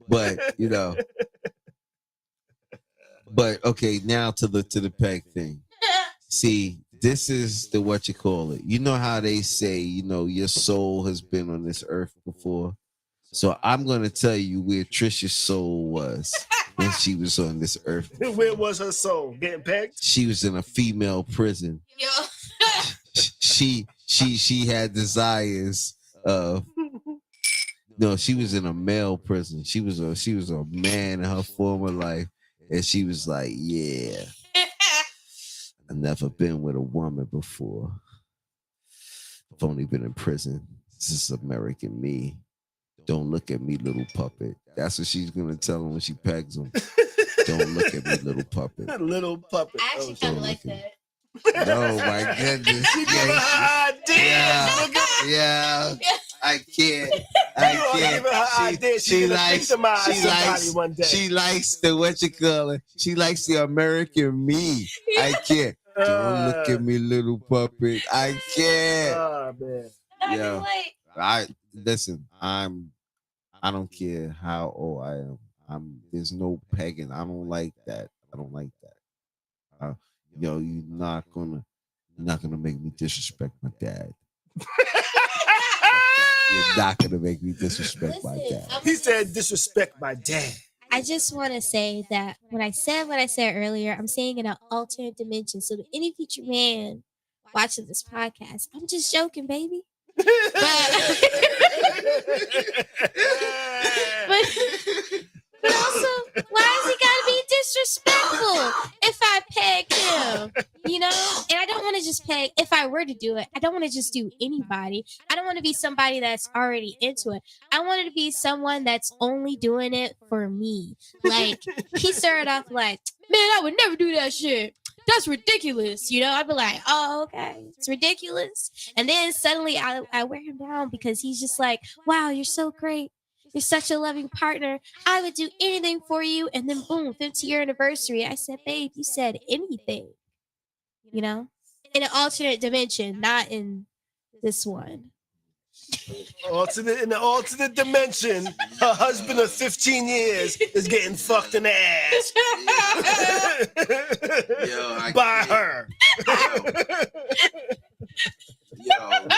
But But okay, now to the peg thing. See, this is the what you call it. You know how they say, your soul has been on this earth before. So I'm gonna tell you where Trisha's soul was when she was on this earth. Where was her soul? Getting pegged? She was in a female prison. She had desires of. No, she was in a male prison. She was a man in her former life. And she was like, yeah, I've never been with a woman before. I've only been in prison. This is American me. Don't look at me, little puppet. That's what she's going to tell him when she pegs him. Don't look at me, little puppet. Little puppet. I actually kind of like that. Oh, my goodness. She give her ideas. Yeah. I can't. She likes the what you call it. She likes the American me. I can't. Don't look at me, little puppet. I can't. Oh man. Yeah. I don't care how old I am. There's no pegging. I don't like that. You're not gonna make me disrespect my dad. You're not gonna make me disrespect my dad. He said disrespect my dad. I just want to say that when I said what I said earlier, I'm saying in an alternate dimension. So to any future man watching this podcast, I'm just joking, baby. But also, why is he gotta be disrespectful if I peg him? And I don't want to just peg. If I were to do it, I don't want to just do anybody. I don't want to be somebody that's already into it. I wanted to be someone that's only doing it for me. Like, he started off like, man, I would never do that shit. That's ridiculous. I'd be like, oh, okay, it's ridiculous. And then suddenly I wear him down because he's just like, wow, you're so great. You're such a loving partner. I would do anything for you. And then boom, 50-year anniversary. I said, babe, you said anything. In an alternate dimension, not in this one. In the alternate dimension, her husband of 15 years is getting fucked in the ass. By her.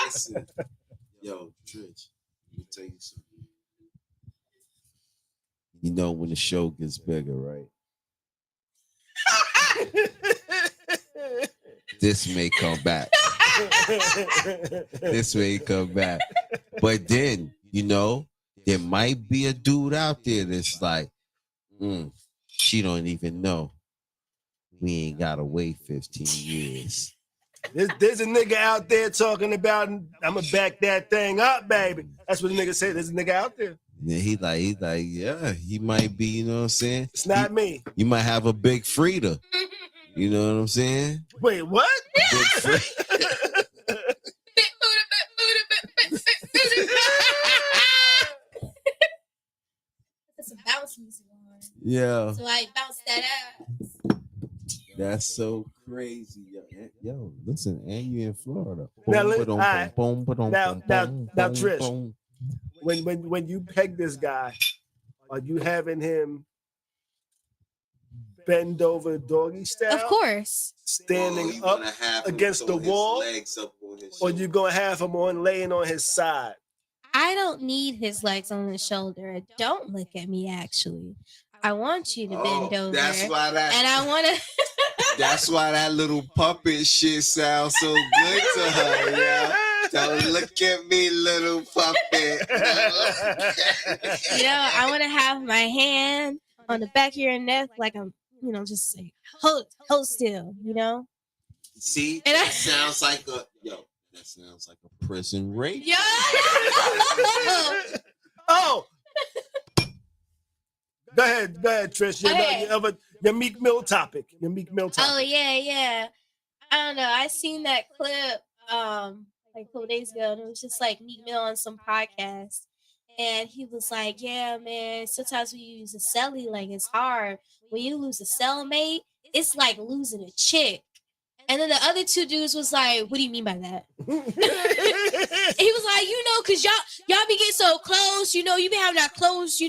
Listen. Trish, let me tell you something. When the show gets bigger, right? This may come back. But then, there might be a dude out there that's like, she don't even know. We ain't gotta wait 15 years. There's a nigga out there talking about, I'ma back that thing up, baby. That's what the nigga said. There's a nigga out there. Yeah, he like, yeah, he might be, you know what I'm saying? It's not me. You might have a big Frida. You know what I'm saying? Wait, what? Big Frida. That's some bounce music on. Yeah. So I bounce that ass. That's so crazy. Yo, listen, and you in Florida. Now, Trish, when you peg this guy, are you having him bend over doggy style? Of course. Standing up against the wall? Or you gonna have him laying on his side? I don't need his legs on his shoulder. Don't look at me, actually. I want you to bend over. That's why that. And I want to. That's why that little puppet shit sounds so good to her. Yeah. Don't look at me, little puppet. I want to have my hand on the back of your neck, like I'm, just say, hold still, See, and that sounds like a prison rape. Yeah. Oh, Go ahead, Trish. Okay. Your Meek Mill topic. Oh yeah. I don't know. I seen that clip like a couple days ago, and it was just like Meek Mill on some podcast, and he was like, "Yeah, man. Sometimes when you use a celly, like it's hard. When you lose a cellmate, it's like losing a chick." And then the other two dudes was like, "What do you mean by that?" He was like, "Cause y'all be getting so close. You be having that close,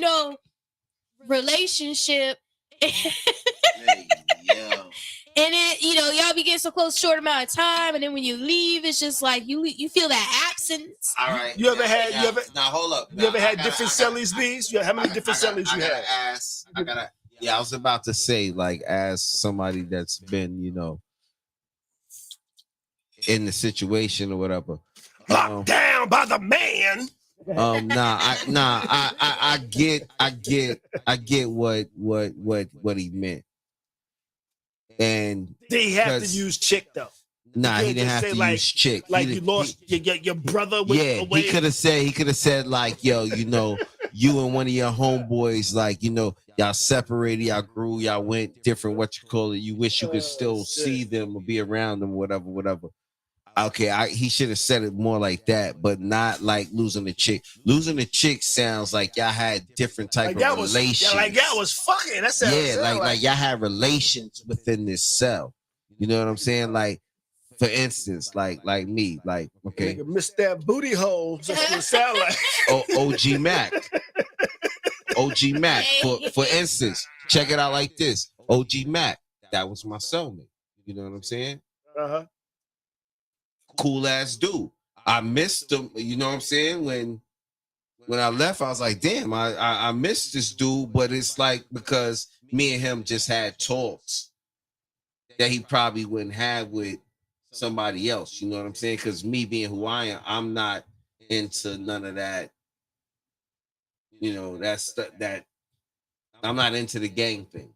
relationship." Hey, yo. And then, y'all be getting so close, short amount of time, and then when you leave, it's just like you feel that absence. All right. You ever had hold up. You ever had different cellies, B's? How many different cellies you had? I was about to say, like, as somebody that's been, in the situation or whatever. Locked down by the man. I get what he meant. And did he have to use chick though? Nah, he didn't have to use chick. Like you lost your brother away. He could have said like, yo, you and one of your homeboys, like, y'all separated, y'all grew, y'all went different, you wish you could still see them or be around them, whatever. Okay, he should have said it more like that, but not like losing a chick. Losing a chick sounds like y'all had different type of relations. Like y'all was fucking. That sounds like y'all had relations within this cell. You know what I'm saying? Like, for instance, like me, like, okay, nigga missed that booty hole. Just to sound like OG Mac. OG Mac. For instance, check it out like this. OG Mac, that was my cellmate. You know what I'm saying? Uh-huh. Cool ass dude. I missed him, you know what I'm saying? When I left, I was like, damn, I missed this dude, but it's like because me and him just had talks that he probably wouldn't have with somebody else, you know what I'm saying? Because me being who I am, I'm not into none of that, that I'm not into the gang thing.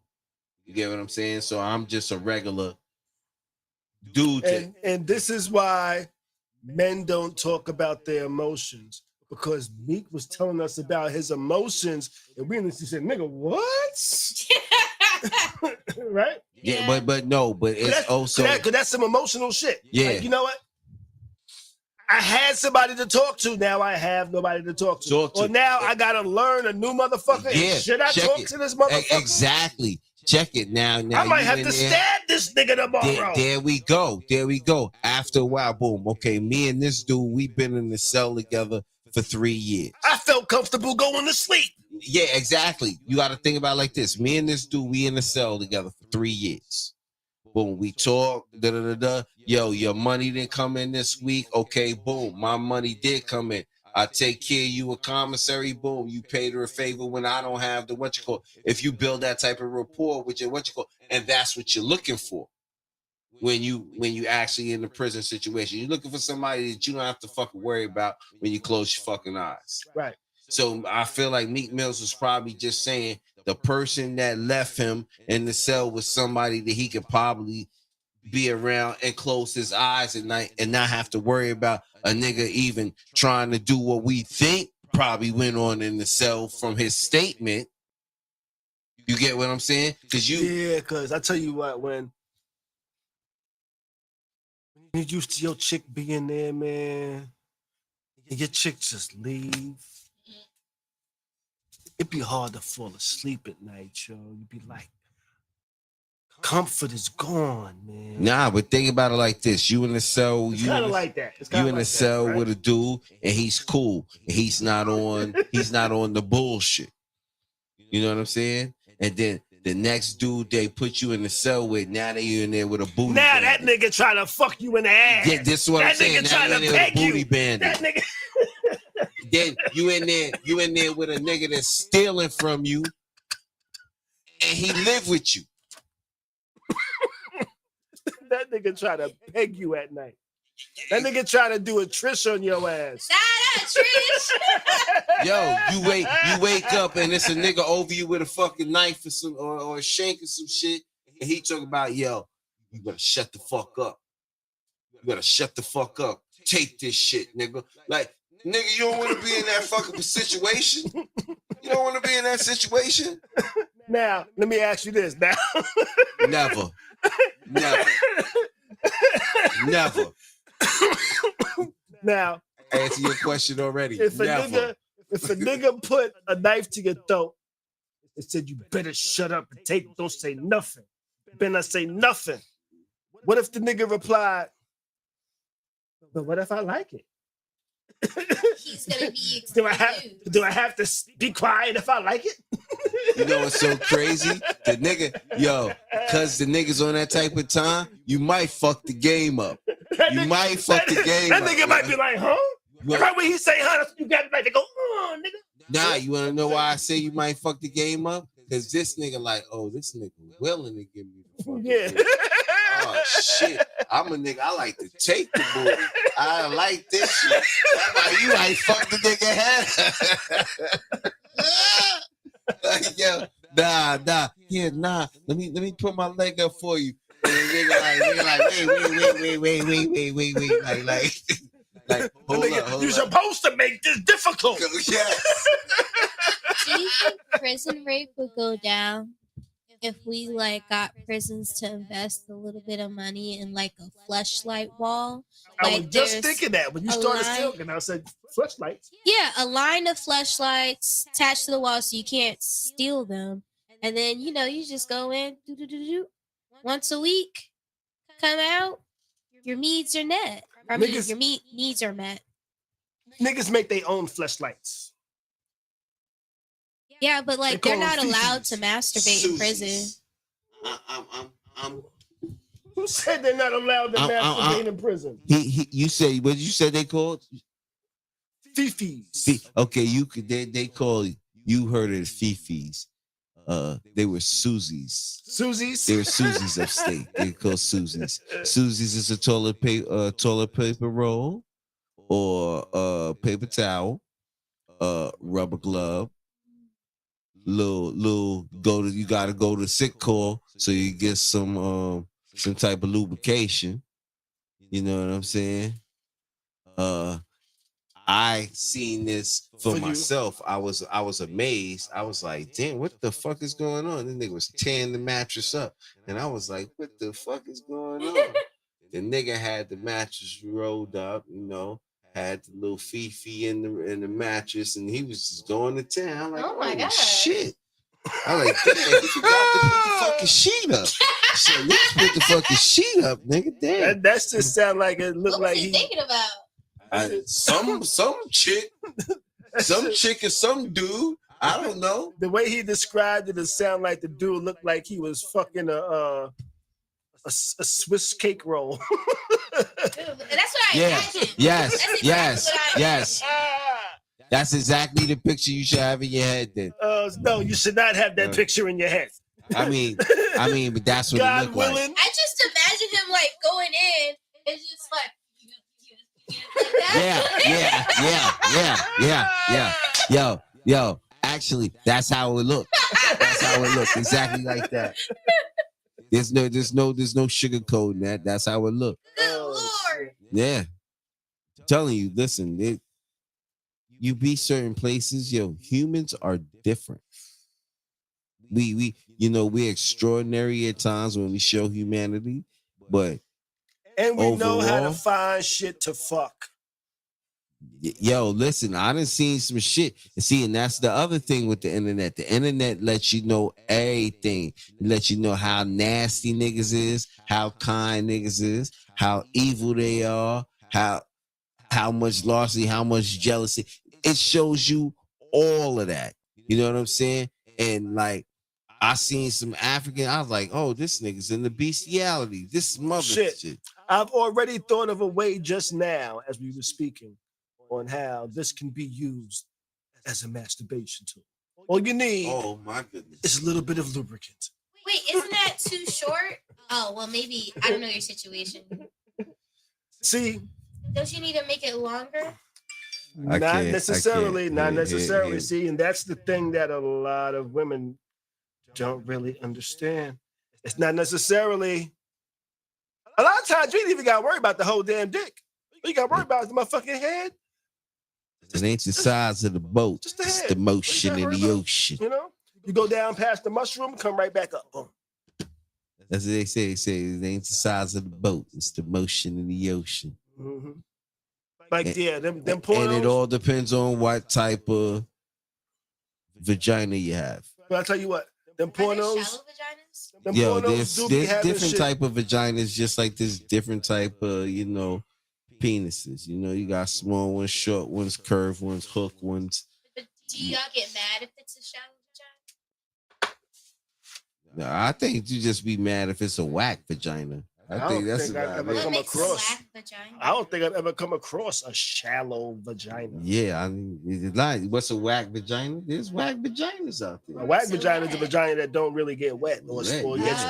You get what I'm saying? So I'm just a regular dude. And this is why men don't talk about their emotions, because Meek was telling us about his emotions and we said, nigga, what? Right? Yeah, but it's also because that's some emotional shit. Yeah. Like, you know what? I had somebody to talk to. Now I have nobody to talk to. Or now I gotta learn a new motherfucker. Yeah, should I talk to this motherfucker? Exactly. Check it now. I might have to stab this nigga tomorrow. There we go. After a while, boom. Okay, me and this dude, we've been in the cell together for 3 years. I felt comfortable going to sleep. Yeah, exactly. You got to think about it like this. Me and this dude, we in the cell together for 3 years. Boom, we talk. Yo, your money didn't come in this week. Okay, boom, my money did come in. I take care of you a commissary, boom. You paid her a favor when I don't have the if you build that type of rapport with your and that's what you're looking for when you actually in the prison situation. You're looking for somebody that you don't have to fucking worry about when you close your fucking eyes. Right. So I feel like Meek Mills was probably just saying the person that left him in the cell was somebody that he could probably be around and close his eyes at night and not have to worry about a nigga even trying to do what we think probably went on in the cell from his statement. You get what I'm saying? Because I tell you what, when you used to your chick being there, man, and your chick just leave, it'd be hard to fall asleep at night, yo. You'd be like, comfort is gone, man. Nah, but think about it like this. You in the cell. It's kind of like that. You in the cell with a dude, and he's cool. And he's not on the bullshit. You know what I'm saying? And then the next dude they put you in the cell with, now they in there with a booty now bandit. That nigga trying to fuck you in the ass. Yeah, this is what I'm saying. That nigga trying to peg you. Booty bandit. That nigga. Then you in there with a nigga that's stealing from you, and he live with you. That nigga try to peg you at night. That nigga try to do a Trish on your ass. Shout out, Trish. Yo, you wake up and it's a nigga over you with a fucking knife or some or a shank or some shit, and he talking about, yo, you better shut the fuck up. You better shut the fuck up. Take this shit, nigga. Like, nigga, you don't want to be in that fucking situation. You You don't want to be in that situation. Now, let me ask you this. Now, Never. Now, Answer your question already. if a Never. nigga put a knife to your throat and said, "You better shut up and take, don't say nothing. Better not say nothing." What if the nigga replied, "But what if I like it?" He's gonna be do I have to be quiet if I like it? You know what's so crazy? The nigga, because the niggas on that type of time, you might fuck the game up. That nigga might be like, huh? Right when he say, huh, that's what you got like to go, nigga. Nah, you wanna know why I say you might fuck the game up? Because this nigga like, oh, this nigga willing to give me the fucking thing. Oh shit. I'm a nigga. I like to take the booty. I like this shit. That's why you ain't fuck the nigga head. Like, yo, nah. Yeah, nah. Let me put my leg up for you. And the nigga like, wait. Like, hold up. You're supposed to make this difficult. Yes. Do you think prison rape would go down if we like got prisons to invest a little bit of money in like a fleshlight wall? I Like, was just there's thinking that when you started talking, I said fleshlights. Yeah, a line of fleshlights attached to the wall so you can't steal them. And then, you just go in once a week, come out, your needs are met. Niggas- Your needs are met. Niggas make their own fleshlights. Yeah, but like They they're call not them allowed fifis. to masturbate in prison. I'm Who said they're not allowed to masturbate in prison? You say what you said they called? Fifis. Okay, they call you heard of the fifis. They were Susies. Susie's? They were Susies upstate. They called Susies. Susies is a toilet paper roll or paper towel, rubber glove. You gotta go to sick call so you get some type of lubrication. You know what I'm saying? I seen this for myself. I was amazed. I was like, damn, what the fuck is going on? The nigga was tearing the mattress up. And I was like, what the fuck is going on? The nigga had the mattress rolled up, had the little fifi in the mattress, and he was just going to town. I'm like, Oh my God. Shit. I was like, damn, you forgot to put the fucking sheet up. So let's put the fucking sheet up, nigga. Damn. That just sound like it looked What like was he thinking about? Some chick or some dude. I don't know. The way he described it sound like the dude looked like he was fucking a Swiss cake roll. That's what I imagined. Yes. That's exactly the picture you should have in your head then. No, you should not have that picture in your head. I mean, but that's what God it looked willing. like. I just imagine him like going in and just like Yeah. Yo. Actually, that's how it looked. Exactly like that. There's no sugarcoating that. That's how it looked. Good Lord. Yeah. I'm telling you, listen, you be certain places, humans are different. We're extraordinary at times when we show humanity, but And we know how to overall, find shit to fuck. Yo, listen, I done seen some shit. And that's the other thing with the internet. The internet lets you know everything. It lets you know how nasty niggas is, how kind niggas is, how evil they are, how much larceny, how much jealousy. It shows you all of that. You know what I'm saying? And like, I seen some African, I was like, oh, this nigga's in the bestiality. This mother shit. I've already thought of a way just now as we were speaking on how this can be used as a masturbation tool. All you need my goodness, is a little bit of lubricant. Wait, isn't that too short? Oh, well, maybe. I don't know your situation. See? Don't you need to make it longer? Not necessarily. See, and that's the thing that a lot of women don't really understand. It's not necessarily. A lot of times you ain't even got to worry about the whole damn dick. All you got to worry about is my fucking head. It ain't the size of the boat. Just the It's head. the motion Ain't in that the heard ocean. You know, you go down past the mushroom, come right back up. Boom. That's what they say. They say it ain't the size of the boat. It's the motion in the ocean. Mm-hmm. Like, And- yeah, them And pornos. it all depends on what type of vagina you have. But I tell you what, them Are there pornos. shallow vaginas? Them Yo, pornos do be there's having different shit. type of vaginas, just like there's different type of, penises. You got small ones, short ones, curved ones, hook ones. But do y'all get mad if it's a shallow vagina? No, I think you just be mad if it's a whack vagina. I don't think that's think I've about ever it. What come makes across. a whack vagina? I don't think I've ever come across a shallow vagina. Yeah, I mean, it's like, what's a whack vagina? There's whack vaginas out A there. whack So vagina is a wet. vagina that don't really get wet or, Wet, or yeah. gets,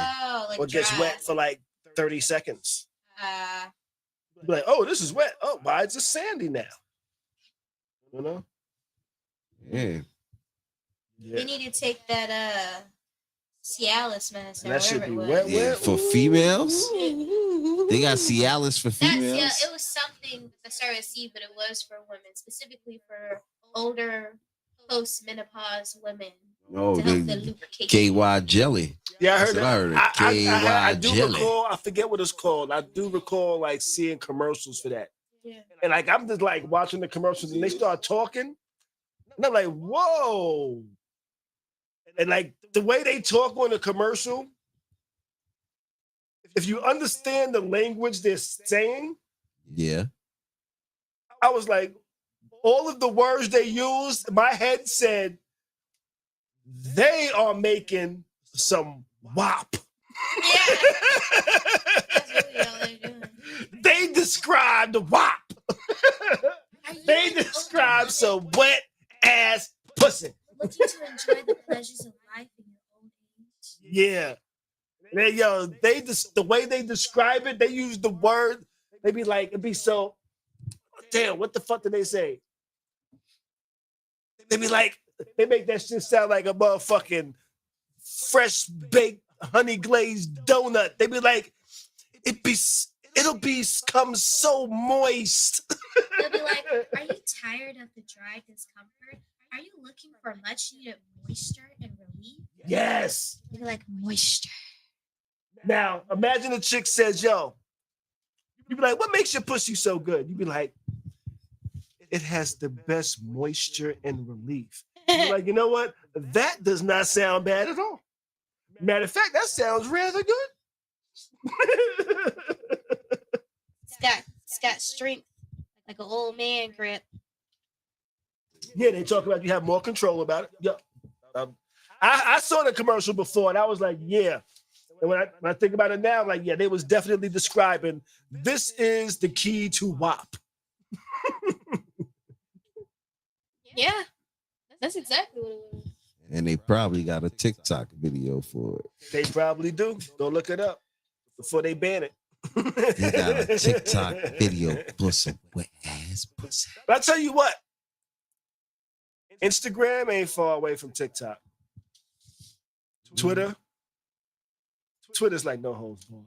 Like or gets dry. wet for like 30 seconds. Uh, Be like, oh, this is wet. Oh, why is it sandy now? You know? Yeah. Yeah. they need to take that Cialis medicine. That should whatever be it wet, was. Yeah, for females? They got Cialis for That's, yeah, females? it was something that started with C, but it was for women, specifically for older post-menopause women Oh, to help the the lubrication. KY jelly. Yeah, I That's heard what I that. heard. I KY do jelly. recall, I forget what it's called. I do recall like seeing commercials for that. Yeah. And like I'm just like watching the commercials and they start talking. And I'm like, whoa. And like the way they talk on the commercial, if you understand the language they're saying, Yeah. I was like, all of the words they used, my head said, they are making some WAP. Yeah. That's really all they're doing. They described WAP. Are you They an older described some woman wet ass pussy. looking to enjoy the pleasures of life in your old age? Yeah. They just the way they describe it, they use the word, they be like, it'd be so damn, what the fuck did they say? They be like, they make that shit sound like a motherfucking fresh baked honey glazed donut. They be like, it'll become so moist. They'll be like, are you tired of the dry discomfort? Are you looking for much needed moisture and relief? Yes. They'll be like, moisture. Now, imagine a chick says, yo, you be like, what makes your pussy so good? You be like, it has the best moisture and relief. You be like, you know what? That does not sound bad at all. Matter of fact, that sounds rather good. It's got strength, like an old man grip. Yeah, they talk about you have more control about it. Yeah. I saw the commercial before and I was like, yeah. And when I think about it now, like, yeah, they was definitely describing this is the key to WAP. Yeah, that's exactly what it was. And they probably got a TikTok video for it. They probably do. Go look it up before they ban it. They got a TikTok video for some wet ass pussy. But I tell you what, Instagram ain't far away from TikTok. Twitter's like no holds barred.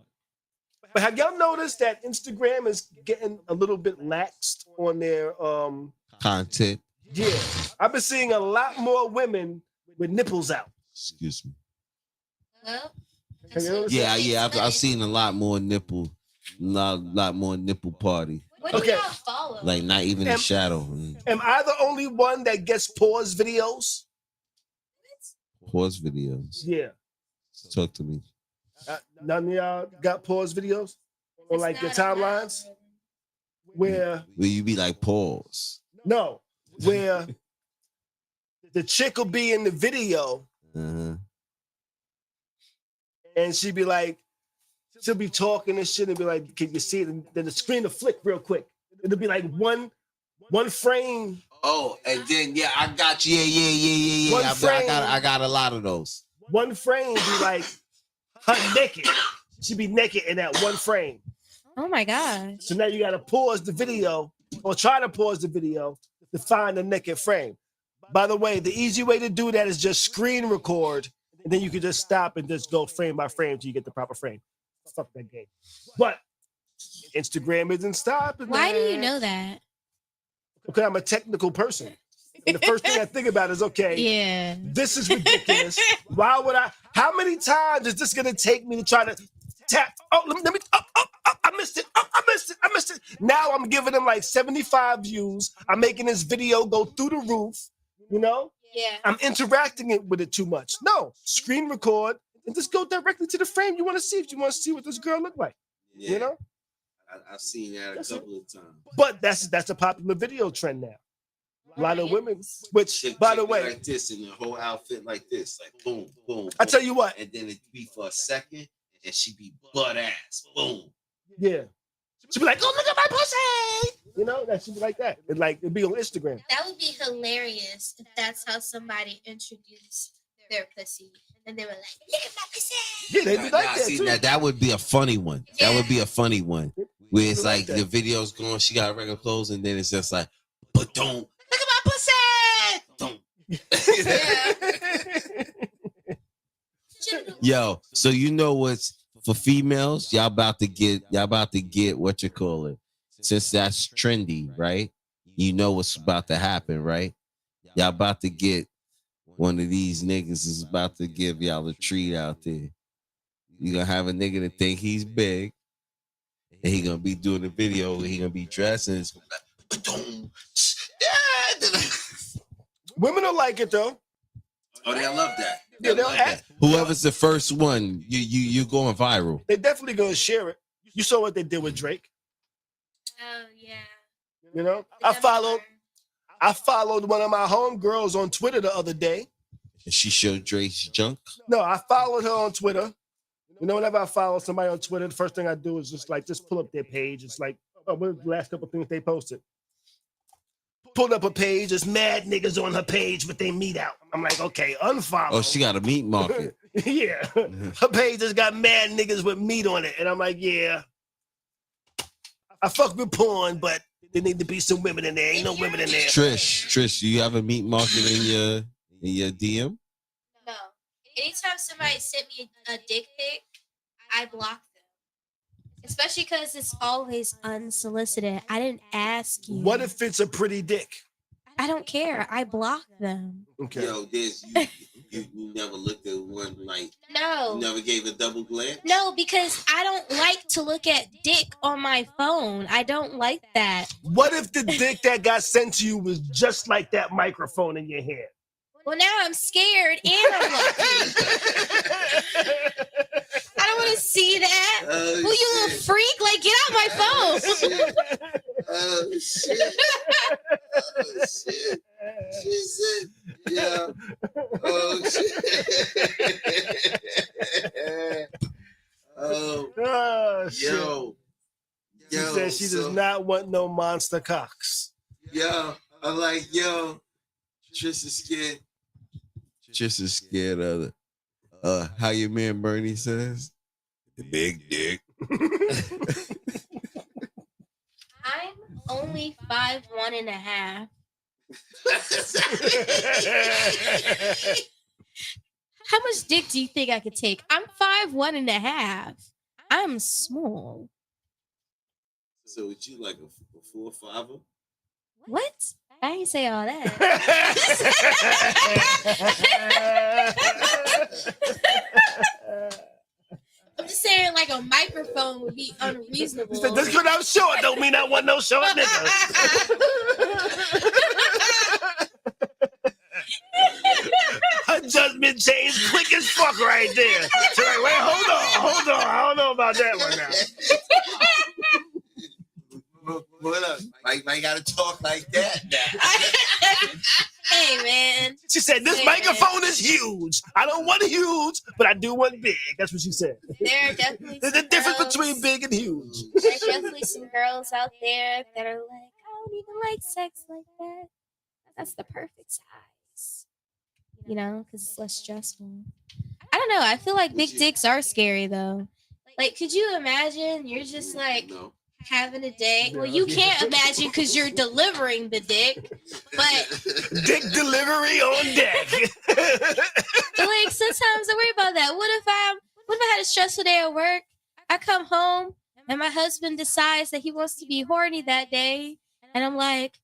But have y'all noticed that Instagram is getting a little bit laxed on their Content. yeah. I've been seeing a lot more women with nipples out. Excuse me. Well, Have you noticed Yeah, I've seen a lot more nipple party. What do Okay. y'all follow? Like not even a Am- shadow. Am I the only one that gets pause videos? Pause videos. Yeah. Talk to me. None of y'all got pause videos on It's like your not on my timelines algorithm. where Will you be like pause? no, where the chick will be in the video Uh-huh. and she'll be talking and shit and be like, can you see it? And then the screen will flick real quick. It'll be like one frame. Oh, and then yeah, I got you. Yeah. One frame. I got a lot of those. One frame be like her naked. She'd be naked in that one frame. Oh my gosh. So now you gotta pause the video or try to pause the video to find the naked frame. By the way, the easy way to do that is just screen record, and then you can just stop and just go frame by frame till you get the proper frame. Fuck that game. But Instagram isn't stopping. Why do you that. know that? because I'm a technical person. And the first thing I think about is, okay, Yeah. this is ridiculous. Why would how many times is this going to take me to try to tap? Oh, let me, I missed it. Oh, I missed it. Now I'm giving them like 75 views. I'm making this video go through the roof, you know? Yeah. I'm interacting with it too much. No, screen record and just go directly to the frame you want to see if you want to see what this girl look like, Yeah. you know? I've seen that a couple of times. But that's a popular video trend now. A lot of women, which, by the way, like this in the whole outfit like this, like boom, boom. I tell you what, and then it be for a second, and she be butt ass, boom. yeah, she'd be like, "Oh, look at my pussy," you know, that should be like that. It'd be on Instagram. That would be hilarious if that's how somebody introduced their pussy, and they were like, "Look at my pussy." Yeah, they'd be like that See, too. that would be a funny one. That would be a funny one. Where it's Like like that. the video's going, she got regular clothes, and then it's just like, but don't look at my pussy. Don't. Yo, so you know what's for females? Y'all about to get what you call it. Since that's trendy, right? You know what's about to happen, right? Y'all about to get one of these niggas is about to give y'all a treat out there. You gonna have a nigga that think he's big, and he gonna be doing the video where he gonna be dressed and it's gonna be like, Women don't like it though. oh, they love that. Yeah, they'll love that. Whoever's the first one, you going viral. They definitely gonna share it. You saw what they did with Drake. Oh yeah. You know, I followed one of my homegirls on Twitter the other day. And she showed Drake's junk. No, I followed her on Twitter. You know, whenever I follow somebody on Twitter, the first thing I do is just pull up their page. It's like, oh, what are the last couple of things they posted? Pulled up a page, there's mad niggas on her page, but they meet out. I'm like, okay, unfollow. Oh, she got a meat market. Yeah. Her page has got mad niggas with meat on it. And I'm like, yeah. I fuck with porn, but there need to be some women in there. Ain't no women in there. Trish, you have a meat market in your DM? No. Anytime somebody sent me a dick pic, I block them. Especially because it's always unsolicited. I didn't ask you. What if it's a pretty dick? I don't care. I block them. Okay. Yo, you never looked at one like No. you never gave a double glance? No, because I don't like to look at dick on my phone. I don't like that. What if the dick that got sent to you was just like that microphone in your hand? Well, now I'm scared and I'm lucky. I don't want to see that. Oh, Well, you little shit. freak, like get out my phone. Oh shit. Oh shit. She said, yeah. Oh shit. Oh, shit. Yo. She said she does not want no monster cocks. Yo, I'm like, yo, Trish is scared. Trish is scared of it. How your man Bernie says? The big dick. I'm only 5'1.5". How much dick do you think I could take? I'm 5'1.5". I'm small. So would you like a 4-5er? What? I ain't say all that. I'm just saying, like a microphone would be unreasonable. She said, just because I'm short don't mean I want no short nigga. Her judgment changed quick as fuck right there. She's like, wait, hold on. I don't know about that one now. What up? Like, I gotta talk like that now. Hey, man. She said, this microphone is huge. I don't want huge, but I do want big. That's what she said. There are definitely There's a some difference girls- between big and huge. There's definitely some girls out there that are like, I don't even like sex like that. That's the perfect size. You know, because it's less stressful. I don't know. I feel like big dicks are scary, though. Like, could you imagine you're just like No. having a day? Well, you can't imagine because you're delivering the dick. But Dick delivery on deck. like sometimes I worry about that. What if I had a stressful day at work? I come home and my husband decides that he wants to be horny that day, and I'm like,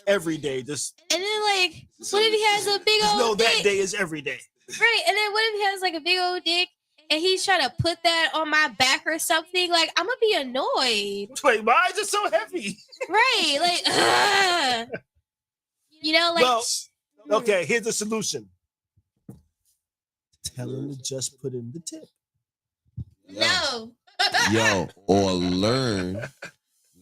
every day. Just And then like, what if he has a big know old that dick? day is every day. Right. And then what if he has like a big old dick and he's trying to put that on my back or something? Like, I'm gonna be annoyed. Wait, why is it so heavy? Right. Like, you know, like. Well, okay, here's the solution. Tell him to just put in the tip. No. Yo, or learn.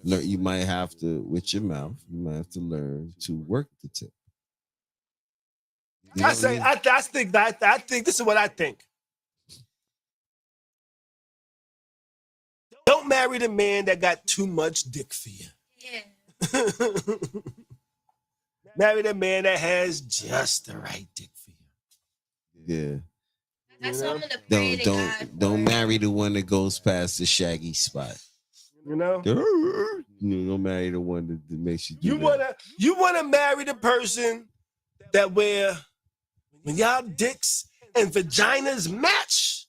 You might have to, with your mouth, you might have to learn to work the tip. You know I say, what I think this is what I think. Don't marry the man that got too much dick for you. Yeah. Marry the man that has just the right dick for you. Yeah. That's what I'm gonna pray to God Don't for. marry the one that goes past the shaggy spot. You know? Don't marry the one that makes you do that. You wanna marry the person that when y'all dicks and vaginas match,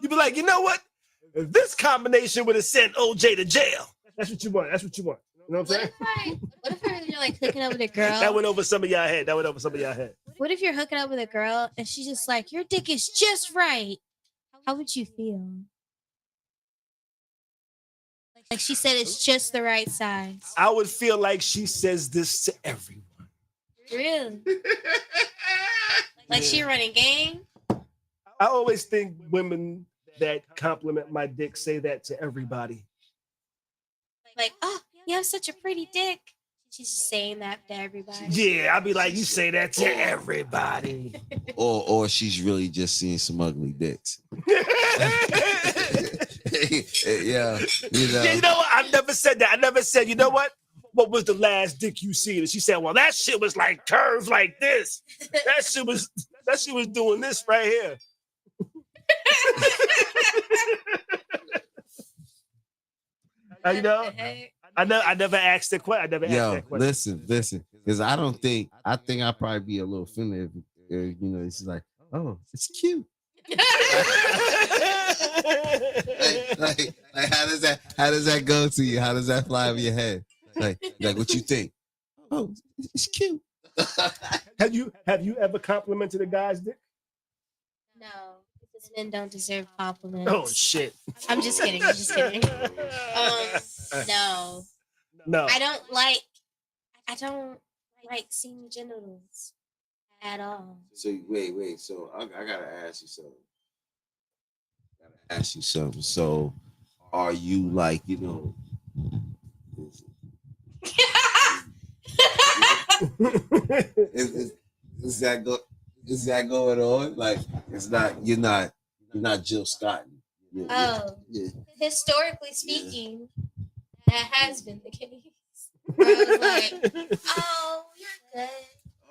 you be like, you know what? If this combination would have sent OJ to jail. That's what you want. That's what you want. You know what I'm saying? What if you're like hooking up with a girl? That went over some of y'all head. What if you're hooking up with a girl and she's just like, your dick is just right? How would you feel? Like she said it's just the right size. I would feel like she says this to everyone. Really? Like she running game? I always think women that compliment my dick say that to everybody. Like, oh, you have such a pretty dick. She's just saying that to everybody. Yeah, I'd be like, you say that to everybody. Or she's really just seeing some ugly dicks. Yeah, you know. Yeah, you know what? I never said that. I never said, you know what? What was the last dick you seen? And she said, well, that shit was like curved like this. That shit was doing this right here. You know, I never asked that question. Yo, listen, because I think I'd probably be a little offended if you know, it's like, oh, it's cute. like, how does that go to you? How does that fly over your head? Like what you think? Oh, it's cute. Have you ever complimented a guy's dick? No, because men don't deserve compliments. Oh shit! I'm just kidding. No. I don't like seeing genitals at all. So wait. So I gotta ask you something. So are you like, you know? Is that going on? Like you're not Jill Scott. Historically speaking, that has been the case. I was like, oh, you're good.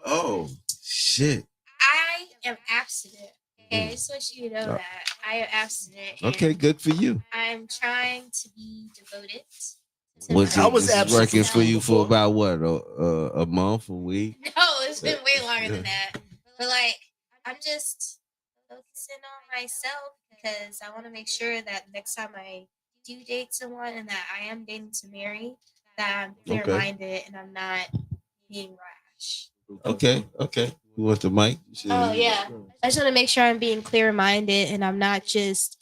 Oh shit. I am abstinent. Okay, I just want you to know that I am abstinent. Okay, good for you. I'm trying to be devoted. I was working for you before. for about what, a month, a week? No, it's been way longer than that. But like, I'm just focusing on myself because I want to make sure that next time I do date someone and that I am dating to marry, that I'm clear-minded and I'm not being rash. Okay. You want the mic? Oh yeah. I just want to make sure I'm being clear-minded and I'm not just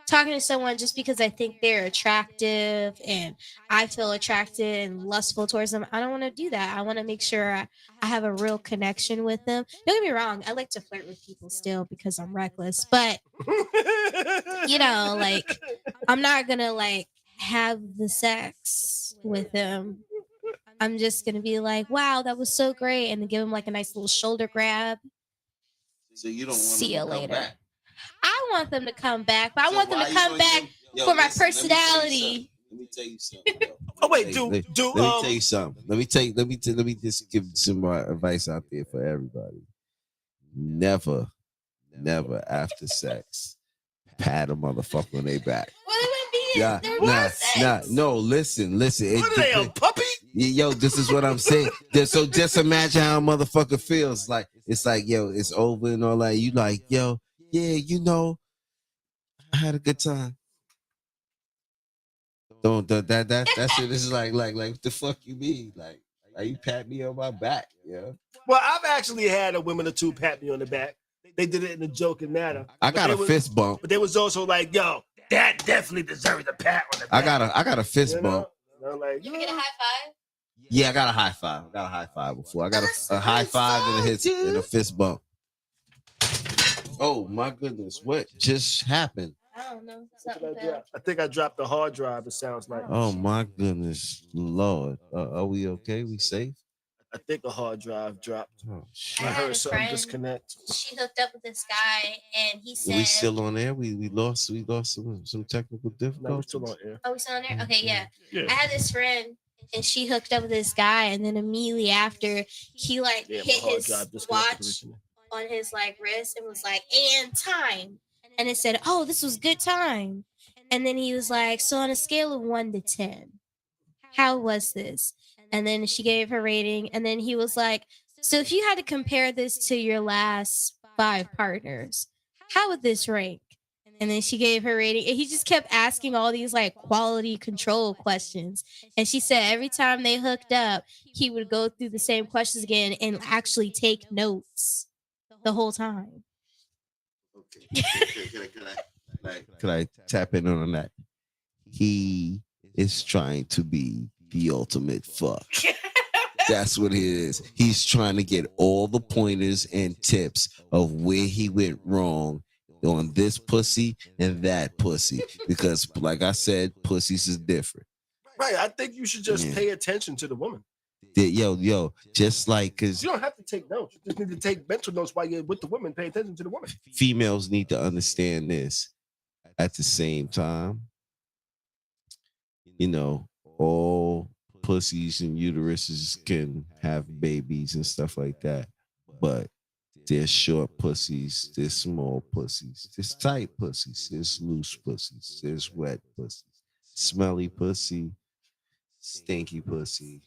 talking to someone just because I think they're attractive and I feel attracted and lustful towards them. I don't want to do that. I want to make sure I have a real connection with them. Don't get me wrong. I like to flirt with people still because I'm reckless, but you know, like I'm not going to like have the sex with them. I'm just going to be like, wow, that was so great. And then give them like a nice little shoulder grab. So you don't want See you later. Back. I want them to come back, but I want them to come back for my personality. Let me tell you something. Oh wait, let me tell you something. Let me just give some more advice out there for everybody. Never after sex pat a motherfucker on their back. What do I mean? No. Listen. What are they, a puppy? Yo, this is what I'm saying. So just imagine how a motherfucker feels. Like it's like, yo, it's over and all that. You like, yo, yeah, you know, I had a good time. Don't that shit is like what the fuck you mean? Like, Like you pat me on my back, yeah. Well, I've actually had a woman or two pat me on the back. They did it in a joking manner. I got a fist bump. But they was also like, yo, that definitely deserves a pat on the back. I got a fist bump. You know, like, You get a high five? Yeah, I got a high five. I got a high five before. I got a high five and a fist bump. Oh my goodness, what just happened? I don't know. I think I dropped the hard drive, it sounds like. Oh my goodness, Lord. Are we okay? We safe? I think a hard drive dropped. Oh I shit. heard something disconnect. She hooked up with this guy, and he said, We still on air? We lost some technical No, we're difficulties. still on air. "Oh, we still on there? Okay, yeah." Yeah. I had this friend, and she hooked up with this guy, and then immediately after, he like Yeah, my hit hard his drive disconnected watch originally. on his like wrist and was like, "And time," and it said, "Oh, this was good time," and then he was like, "So on a scale of 1 to 10, how was this?" And then she gave her rating, and then he was like, "So if you had to compare this to your last 5 partners, how would this rank?" And then she gave her rating, and he just kept asking all these like quality control questions. And she said every time they hooked up, he would go through the same questions again and actually take notes the whole time. Could I tap in on that? He is trying to be the ultimate fuck. That's what it is. He's trying to get all the pointers and tips of where he went wrong on this pussy and that pussy. Because, like I said, pussies is different. Right. I think you should just Yeah. pay attention to the woman. Yo, just like, because You don't have to take notes. You just need to take mental notes while you're with the woman. Pay attention to the woman. females need to understand this at the same time. You know, all pussies and uteruses can have babies and stuff like that, but there's short pussies, there's small pussies, there's tight pussies, there's loose pussies, there's wet pussies, smelly pussy, stinky pussy,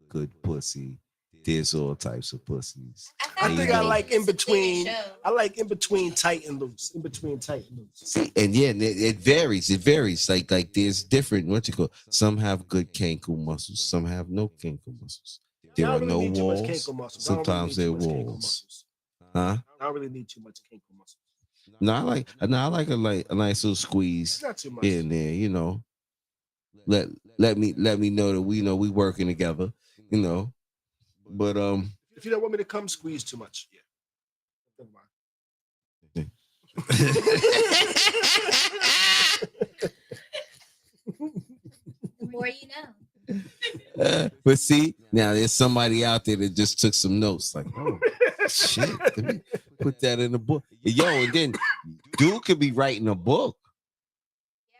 good pussy. There's all types of pussies. I think I like in between. Show. I like in between tight and loose. In between tight and loose. See, and yeah, and it varies. It varies. Like there's different. What you call? Some have good cankle muscles. Some have no cankle muscles. There I are don't no really need too much walls. cankle muscles. I don't really Sometimes need they're too much cankle walls. muscles. Huh? I don't really need too much cankle muscles. No, I like a nice little squeeze It's not too much. here and there. You know, let me know that we working together. You know, but If you don't want me to come squeeze too much, yeah. Never mind. The more you know. But see, now there's somebody out there that just took some notes. Like, oh shit, let me put that in the book. Yo, and then dude could be writing a book.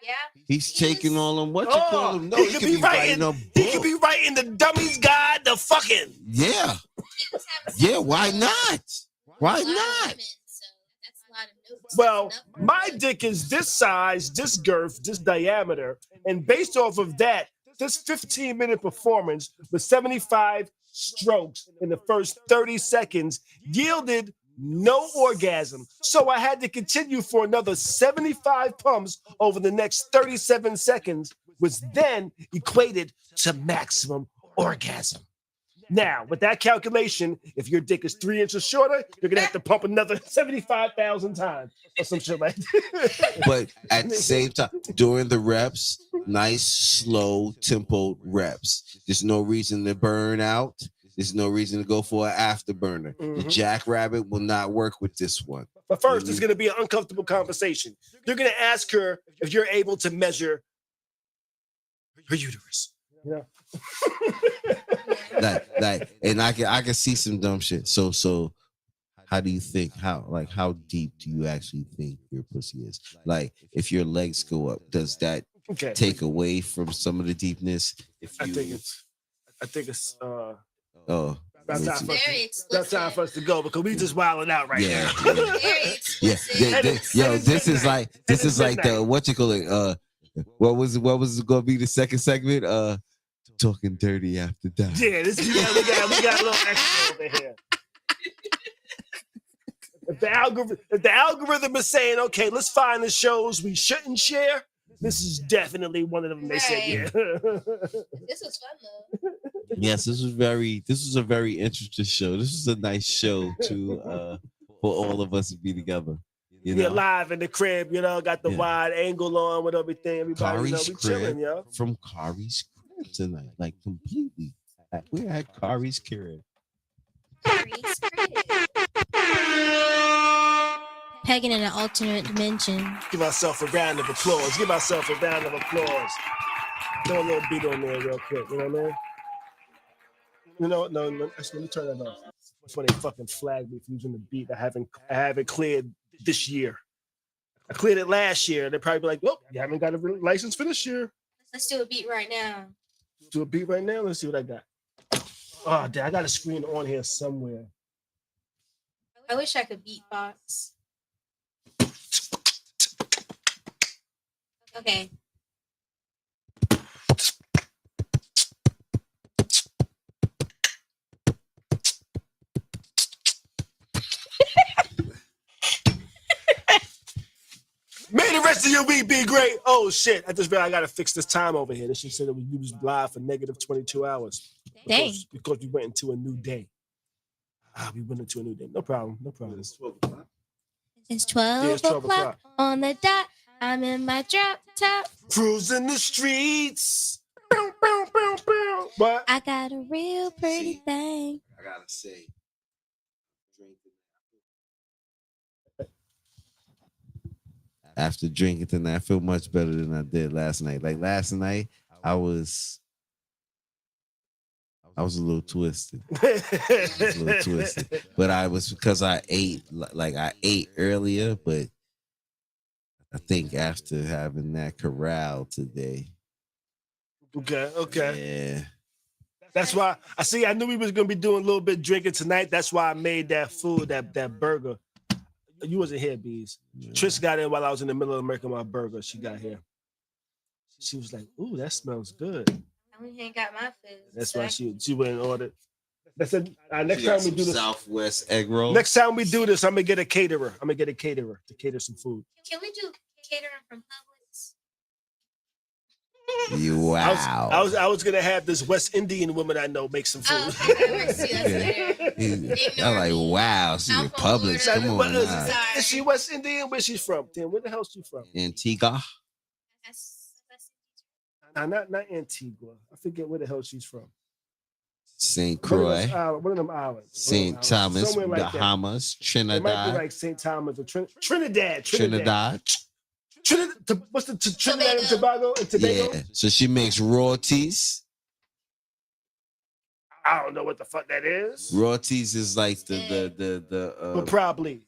Yeah. He's taking all them. What you call them? No, he could be writing a book. He could be writing the Dummy's Guide to Fucking. Yeah, yeah. Why not? Why not? Well, my dick is this size, this girth, this diameter, and based off of that, this 15-minute performance with 75 strokes in the first 30 seconds yielded no orgasm. So I had to continue for another 75 pumps over the next 37 seconds, which then equated to maximum orgasm. Now, with that calculation, if your dick is 3 inches shorter, you're gonna have to pump another 75,000 times or some shit like that. But at the same time, during the reps, nice, slow, tempo reps. There's no reason to burn out. There's no reason to go for an afterburner. The jackrabbit will not work with this one. But first, it's gonna be an uncomfortable conversation. You're gonna ask her if you're able to measure her uterus. Yeah. And I can see some dumb shit. So how do you think how deep do you actually think your pussy is? Like if your legs go up, does that take away from some of the deepness? I think it's oh about time, Very about time for us to go because we just wilding out right now. Very explicit. Yo, this is like the what you call it? What was gonna be the second segment? Talking dirty after that. Yeah, we got a little extra over here. If the algorithm is saying, okay, let's find the shows we shouldn't share, this is definitely one of them. They said, yeah. This was fun though. Yes, this was a very interesting show. This was a nice show to for all of us to be together. You We're know, live in the crib, got the Yeah. wide angle on with everything. Everybody, Kari's we chilling, crib yo. from Kari's crib tonight, like completely. We're at Kari's crib. Pegging in an alternate dimension. Give myself a round of applause. Give myself a round of applause. Throw a little beat on there real quick. You know what I mean? You know what? No. Actually, let me turn that off. Before they fucking flag me for using the beat I haven't cleared this year. I cleared it last year. They'd probably be like, "Well, you haven't got a license for this year." Let's do a beat right now. Do a beat right now. Let's see what I got. Oh, damn, I got a screen on here somewhere. I wish I could beatbox. Okay. May the rest of your week be great. Oh shit! I just realized I gotta fix this time over here. This shit said that we was live for negative 22 hours. Dang. Because we went into a new day. We went into a new day. No problem. It's 12 Yeah, it's 12 o'clock on the dot. I'm in my drop top. Cruising the streets. Bow, bow, bow, bow. But I got a real pretty thing. I gotta say, after drinking tonight, I feel much better than I did last night. Like last night, I was a little twisted. But I was because I ate earlier, but I think after having that corral today. Okay. Yeah. That's why I knew we was gonna be doing a little bit drinking tonight. That's why I made that food, that burger. You wasn't here, Bees. Yeah. Trish got in while I was in the middle of making my burger. She got here. She was like, "Ooh, that smells good." I went here and got my food. That's so why I she went and ordered. That's it. Next She got time we some do this. Southwest egg roll. Next time we do this, I'm gonna get a caterer. I'm gonna get a caterer to cater some food. Can we do catering from Publix? Wow. I was gonna have this West Indian woman I know make some food. Oh, okay. Let's see, that's later. I'm like, wow, she's I'm from Publix. Florida. Come But on listen, now. Sorry. is she West Indian? Where she's from? Damn, where the hell she from? Antigua, That's Nah, not Antigua. I forget where the hell she's from. St. One of Croix, those islands- One of them islands. St. Thomas, Somewhere like that. Bahamas, It might be Trinidad, like St. Thomas or Trinidad. Trinidad. What's the Trinidad and Tobago and Tobago? Yeah. So she makes royalties. I don't know what the fuck that is. Royalties is like the But probably.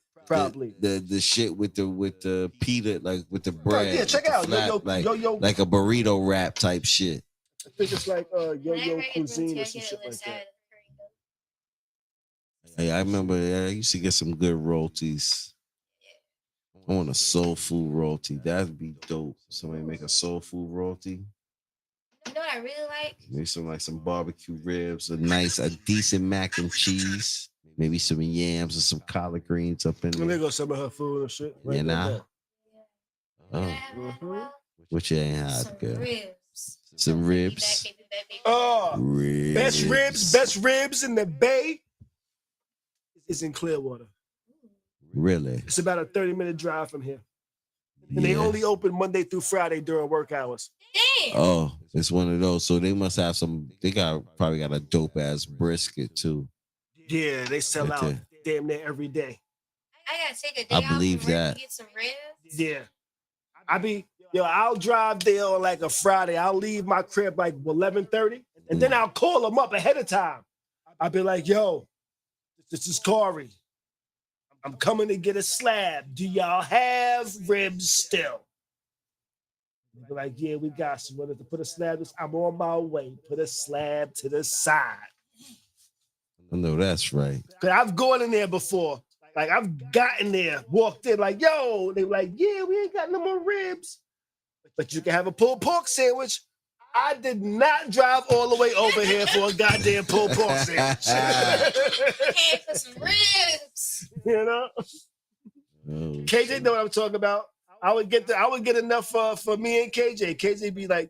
the shit with the pita, like with the bread. Yeah, check with it out. the flap, Yo, like a burrito wrap type shit. I think it's like Yo-Yo Whenever I get Cuisine rooty, or I some get shit it like listed that. out of the Hey, I remember I used to get some good royalties. I want a soul food royalty. That'd be dope. Somebody make a soul food royalty. You know what I really like? Maybe some barbecue ribs, a decent mac and cheese. Maybe some yams or some collard greens up in And there there. goes some of her food and shit. You know? Can I Oh, have that as well? what you ain't Some had, girl? ribs. Some ribs. Baby. Oh, Ribs. best ribs in the Bay is in Clearwater. Really? It's about a 30-minute drive from here. And they Yeah. only open Monday through Friday during work hours. Damn. Oh, it's one of those. So they must have some. They probably got a dope ass brisket too. Yeah, they sell Right out there. damn near every day. I gotta take a day I off believe from work that. to get some ribs. Yeah. I'll drive there on like a Friday. I'll leave my crib like 11:30, and then I'll call them up ahead of time. I'll be like, "Yo, this is Khary. I'm coming to get a slab. Do y'all have ribs still?" They'll be like, "Yeah, we got you. Wanted to put a slab? I'm on my way. Put a slab to the side." I know that's right. Cause I've gone in there before. Like I've gotten there, walked in, like, "Yo," they were like, "Yeah, we ain't got no more ribs, but you can have a pulled pork sandwich." I did not drive all the way over here for a goddamn pulled pork sandwich. Came for some ribs. You know, Oh, KJ know what I'm talking about. I would get enough for me and KJ. KJ be like,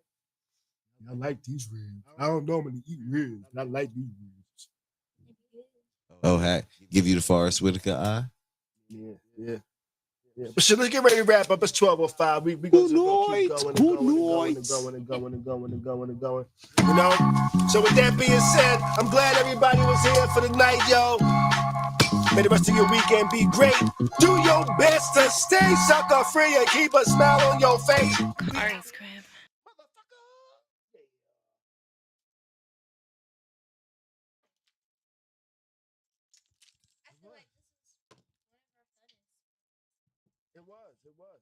I like these ribs. I don't normally eat ribs, but I like these ribs. Oh, heck. Give you the Forrest Whitaker eye? Yeah, yeah. Yeah, but shit, let's get ready to wrap up. It's 12:05. We gonna keep going and going and going and going and going and going and going and going. You know? So with that being said, I'm glad everybody was here for the night, yo. May the rest of your weekend be great. Do your best to stay sucker free and keep a smile on your face. Khary's crib. It was, it was.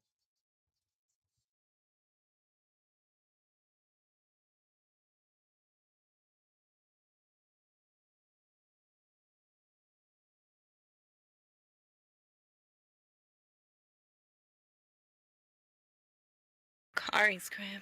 Khary's crib.